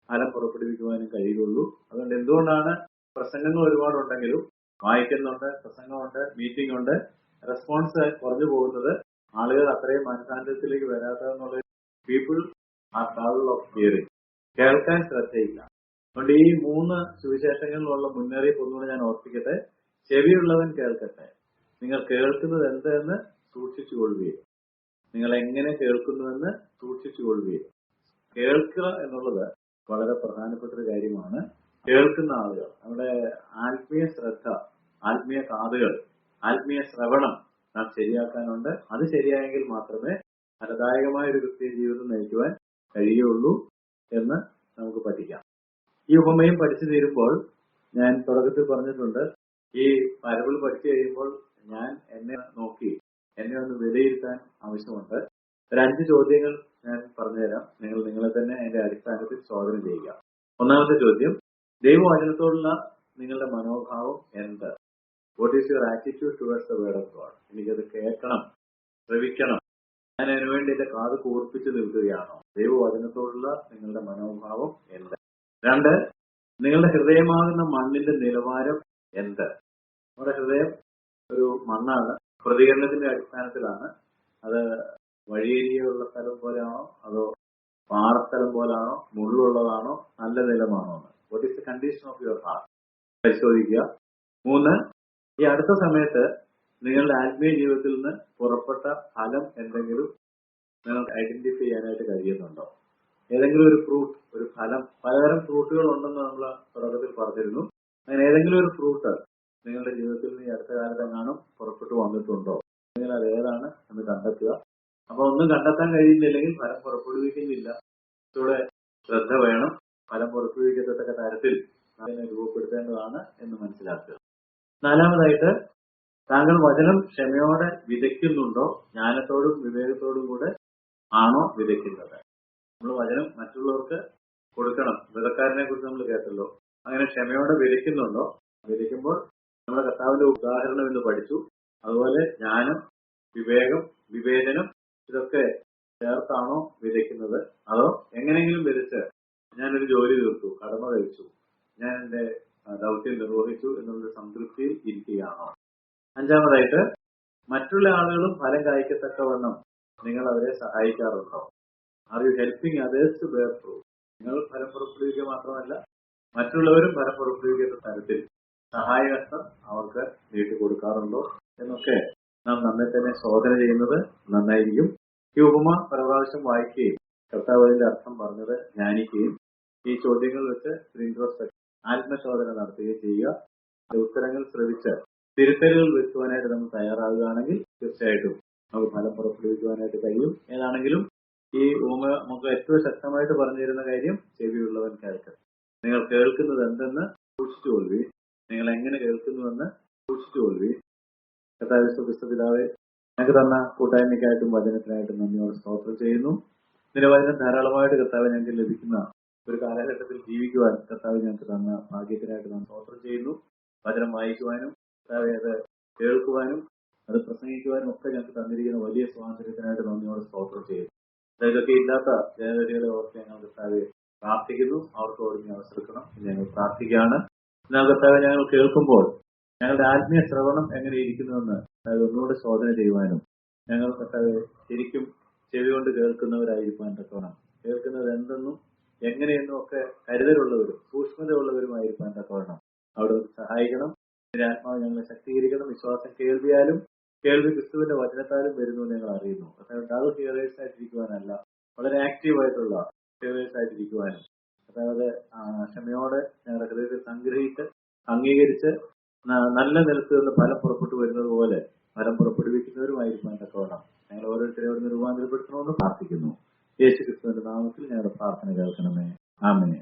S1: ഫലം പുറപ്പെടുവിക്കുവാനും കഴിയുള്ളൂ. അതുകൊണ്ട് എന്തുകൊണ്ടാണ് പ്രസംഗങ്ങൾ ഒരുപാടുണ്ടെങ്കിലും, വായിക്കുന്നുണ്ട്, പ്രസംഗമുണ്ട്, മീറ്റിംഗ് ഉണ്ട്, റെസ്പോൺസ് കുറഞ്ഞു പോകുന്നത്? ആളുകൾ അത്രയും മനസാന്തരത്തിലേക്ക് വരാത്തതെന്നുള്ള people are dull of hearing. കേൾക്കാൻ ശ്രദ്ധയില്ല. അതുകൊണ്ട് ഈ 3 സുവിശേഷങ്ങളിലുള്ള മുന്നറിയിപ്പ് ഒന്നുകൂടെ ഞാൻ ഓർപ്പിക്കട്ടെ. ചെവിയുള്ളവൻ കേൾക്കട്ടെ. നിങ്ങൾ കേൾക്കുന്നത് എന്തെന്ന് സൂക്ഷിച്ചു കൊള്ളുകയും, നിങ്ങൾ എങ്ങനെ കേൾക്കുന്നുവെന്ന് സൂക്ഷിച്ചു കൊള്ളുകയും. കേൾക്കുക എന്നുള്ളത് വളരെ പ്രധാനപ്പെട്ട ഒരു കാര്യമാണ്. കേൾക്കുന്ന ആളുകൾ, നമ്മുടെ ആത്മീയ ശ്രദ്ധ, ആത്മീയ കാതുകൾ, ആത്മീയ ശ്രവണം നാം ശരിയാക്കാനുണ്ട്. അത് ശരിയായെങ്കിൽ മാത്രമേ ഫലദായകമായ ഒരു ക്രിസ്തീയ ജീവിതം നയിക്കുവാൻ കഴിയുള്ളൂ എന്ന് നമുക്ക് പഠിക്കാം. ഈ ഉപമയും പഠിച്ചു തീരുമ്പോൾ, ഞാൻ തുടക്കത്തിൽ പറഞ്ഞിട്ടുണ്ട്, ഈ പരബിൾ പഠിച്ചു കഴിയുമ്പോൾ ഞാൻ എന്നെ നോക്കി എന്നെ ഒന്ന് വിലയിരുത്താൻ ആവശ്യമുണ്ട്. ഒരു 5 ചോദ്യങ്ങൾ ഞാൻ പറഞ്ഞുതരാം. നിങ്ങൾ നിങ്ങളെ തന്നെ അതിന്റെ അടിസ്ഥാനത്തിൽ ചോദന ചെയ്യുക. ഒന്നാമത്തെ ചോദ്യം, ദൈവവചനത്തോടുള്ള നിങ്ങളുടെ മനോഭാവം എന്ത്? What is your attitude towards the word of God? എനിക്കത് കേൾക്കണം, ശ്രവിക്കണം, ഞാൻ അതിനുവേണ്ടി എന്റെ കാത് കൂർപ്പിച്ച് നിൽക്കുകയാണോ? ദൈവവചനത്തോടുള്ള നിങ്ങളുടെ മനോഭാവം എന്ത്? 2, നിങ്ങളുടെ ഹൃദയമാകുന്ന മണ്ണിന്റെ നിലവാരം എന്ത്? നമ്മുടെ ഹൃദയം ഒരു മണ്ണാണ്, പ്രതികരണത്തിന്റെ അടിസ്ഥാനത്തിലാണ്. അത് വഴിയരിയുള്ള സ്ഥലം പോലെയാണോ, അതോ പാറസ്ഥലം പോലാണോ, മുള്ളുള്ളതാണോ, നല്ല നിലമാണോ എന്ന്? What is the condition of your heart? പരിശോധിക്കുക. 3, ഈ അടുത്ത സമയത്ത് നിങ്ങളുടെ ആത്മീയ ജീവിതത്തിൽ നിന്ന് പുറപ്പെട്ട ഫലം എന്തെങ്കിലും നിങ്ങൾക്ക് ഐഡന്റിഫൈ ചെയ്യാനായിട്ട് കഴിയുന്നുണ്ടോ? ഏതെങ്കിലും ഒരു ഫ്രൂട്ട്, ഒരു ഫലം, പലതരം ഫ്രൂട്ടുകൾ ഉണ്ടെന്ന് നമ്മൾ തുടക്കത്തിൽ പറഞ്ഞിരുന്നു. അങ്ങനെ ഏതെങ്കിലും ഒരു ഫ്രൂട്ട് നിങ്ങളുടെ ജീവിതത്തിൽ നിന്ന് ഈ അടുത്ത കാലത്തെങ്ങാനും പുറപ്പെട്ടു വന്നിട്ടുണ്ടോ? നിങ്ങൾ അത് ഏതാണ് എന്ന് കണ്ടെത്തുക. അപ്പൊ ഒന്നും കണ്ടെത്താൻ കഴിയുന്നില്ലെങ്കിൽ ഫലം പുറപ്പെടുവിക്കുന്നില്ല. ഇവിടെ ശ്രദ്ധ വേണം. ഫലം പുറപ്പെടുവിക്കത്തക്ക തരത്തിൽ അതിനെ രൂപപ്പെടുത്തേണ്ടതാണ് എന്ന് മനസ്സിലാക്കുക. 4മതായിട്ട്, താങ്കൾ വചനം ക്ഷമയോടെ വിതയ്ക്കുന്നുണ്ടോ? ജ്ഞാനത്തോടും വിവേകത്തോടും കൂടെ ആണോ വിതയ്ക്കുന്നത്? നമ്മൾ വചനം മറ്റുള്ളവർക്ക് കൊടുക്കണം. വിതക്കാരനെ കുറിച്ച് നമ്മൾ കേട്ടല്ലോ. അങ്ങനെ ക്ഷമയോടെ വിതയ്ക്കുന്നുണ്ടോ? വിതയ്ക്കുമ്പോൾ നമ്മുടെ കർത്താവിന്റെ ഉദാഹരണം എന്ന് പഠിച്ചു. അതുപോലെ ജ്ഞാനം, വിവേകം, വിവേചനം ഇതൊക്കെ ചേർത്താണോ വിതയ്ക്കുന്നത്? അതോ എങ്ങനെയെങ്കിലും വിതച്ച് ഞാനൊരു ജോലി തീർത്തു, കടമ കഴിച്ചു, ഞാൻ എന്റെ ദൗത്യം നിർവഹിച്ചു എന്നുള്ള സംതൃപ്തിയിൽ ഇരിക്കുകയാണോ? 5മതായിട്ട്, മറ്റുള്ള ആളുകളും ഫലം കായ്ക്കത്തക്കവണ്ണം നിങ്ങൾ അവരെ സഹായിക്കാറുണ്ടോ? Are you helping others to bear fruit? നിങ്ങൾ ഫലം പുറപ്പെടുവിക്കുക മാത്രമല്ല, മറ്റുള്ളവരും ഫലം പുറപ്പെടുവിക്കുന്ന തരത്തിൽ സഹായഹസ്തം അവർക്ക് നീട്ടിക്കൊടുക്കാറുണ്ടോ എന്നൊക്കെ നാം നമ്മെ തന്നെ ശോധന ചെയ്യുന്നത് നന്നായിരിക്കും. ഈ ഉപമ പല പ്രാവശ്യം വായിക്കുകയും കർത്താവ് അതിന്റെ അർത്ഥം പറഞ്ഞത് ധ്യാനിക്കുകയും ഈ ചോദ്യങ്ങൾ വെച്ച് ഇൻട്രോസ്പെക്ഷൻ, ആത്മശോധന നടത്തുകയും ചെയ്യുക. ഉത്തരങ്ങൾ ശ്രവിച്ച് തിരുത്തലുകൾ വരുത്തുവാനായിട്ട് നമ്മൾ തയ്യാറാകുകയാണെങ്കിൽ തീർച്ചയായിട്ടും നമുക്ക് ഫലം പുറപ്പെടുവിക്കുവാനായിട്ട് കഴിയും. ഏതാണെങ്കിലും ഈ നമുക്ക് ഏറ്റവും ശക്തമായിട്ട് പറഞ്ഞു തരുന്ന കാര്യം ചെവിയുള്ളവൻ കേൾക്കട്ടെ. നിങ്ങൾ കേൾക്കുന്നത് എന്തെന്ന് സൂക്ഷിച്ചുകൊള്ളുവീൻ. നിങ്ങൾ എങ്ങനെ കേൾക്കുന്നുവെന്ന് സൂക്ഷിച്ചുകൊള്ളുവീൻ. കർത്താവ് പിതാവേ, ഞങ്ങൾക്ക് തന്ന കൂട്ടായ്മയ്ക്കായിട്ടും വചനത്തിനായിട്ടും നന്ദിയോടെ സ്തോത്രം ചെയ്യുന്നു. ഇതിന്റെ വചനം ധാരാളമായിട്ട് കർത്താവ് ഞങ്ങൾക്ക് ലഭിക്കുന്ന ഒരു കാലഘട്ടത്തിൽ ജീവിക്കുവാൻ കർത്താവ് ഞങ്ങൾക്ക് തന്ന ഭാഗ്യത്തിനായിട്ട് നാം സ്തോത്രം ചെയ്യുന്നു. വചനം വായിക്കുവാനും കർത്താവെ അത് കേൾക്കുവാനും അത് പ്രസംഗിക്കുവാനും ഒക്കെ ഞങ്ങൾക്ക് തന്നിരിക്കുന്ന വലിയ സ്വാതന്ത്ര്യത്തിനായിട്ട് നന്ദിയോടെ സ്തോത്രം ചെയ്യുന്നു. ഇതൊക്കെ ഇല്ലാത്ത ജനതകളെ ഓർത്ത് ഞങ്ങൾ കർത്താവെ പ്രാർത്ഥിക്കുന്നു. അവർക്ക് ഓടി അവസരക്കണം ഞങ്ങൾ പ്രാർത്ഥിക്കുകയാണ്. എന്നാൽ കർത്താവെ, ഞങ്ങൾ കേൾക്കുമ്പോൾ ഞങ്ങളുടെ ആത്മീയ ശ്രവണം എങ്ങനെ ഇരിക്കുന്നുവെന്ന് ഒന്നുകൂടെ ശോധന ചെയ്യുവാനും ഞങ്ങൾ കർത്താവെ ശരിക്കും ചെവി കൊണ്ട് കേൾക്കുന്നവരായിരിക്കാൻ തക്കവണ്ണം കേൾക്കുന്നത് എന്തെന്നും എങ്ങനെയെന്നും ഒക്കെ കരുതലുള്ളവരും സൂക്ഷ്മതയുള്ളവരുമായിരിക്കാൻ തക്കവണ്ണം അവിടെ സഹായിക്കണം. ആത്മാവ് ഞങ്ങളെ ശക്തീകരിക്കണം. വിശ്വാസം കേൾവിയാലും കേൾവി ക്രിസ്തുവിന്റെ വചനത്താലും വരുന്നു ഞങ്ങൾ അറിയുന്നു. അത് ഹിയറേഴ്സ് ആയിട്ടിരിക്കുവാനല്ല, വളരെ ആക്റ്റീവായിട്ടുള്ള ഹിയറേഴ്സ് ആയിട്ടിരിക്കുവാനും അതായത് ക്ഷമയോടെ ഞങ്ങളുടെ ഹൃദയത്തിൽ സംഗ്രഹിച്ച് അംഗീകരിച്ച് നല്ല നിലത്ത് നിന്ന് ഫലം പുറപ്പെട്ടു വരുന്നത് പോലെ ഫലം പുറപ്പെടുവിക്കുന്നവരുമായിരിക്കാൻ തക്കവണ്ണം ഞങ്ങൾ ഓരോരുത്തരെയോട് രൂപാന്തരപ്പെടുത്തണമെന്ന് പ്രാർത്ഥിക്കുന്നു. യേശു ക്രിസ്തുവിന്റെ നാമത്തിൽ ഞങ്ങളുടെ പ്രാർത്ഥന കേൾക്കണമേ. ആമേൻ.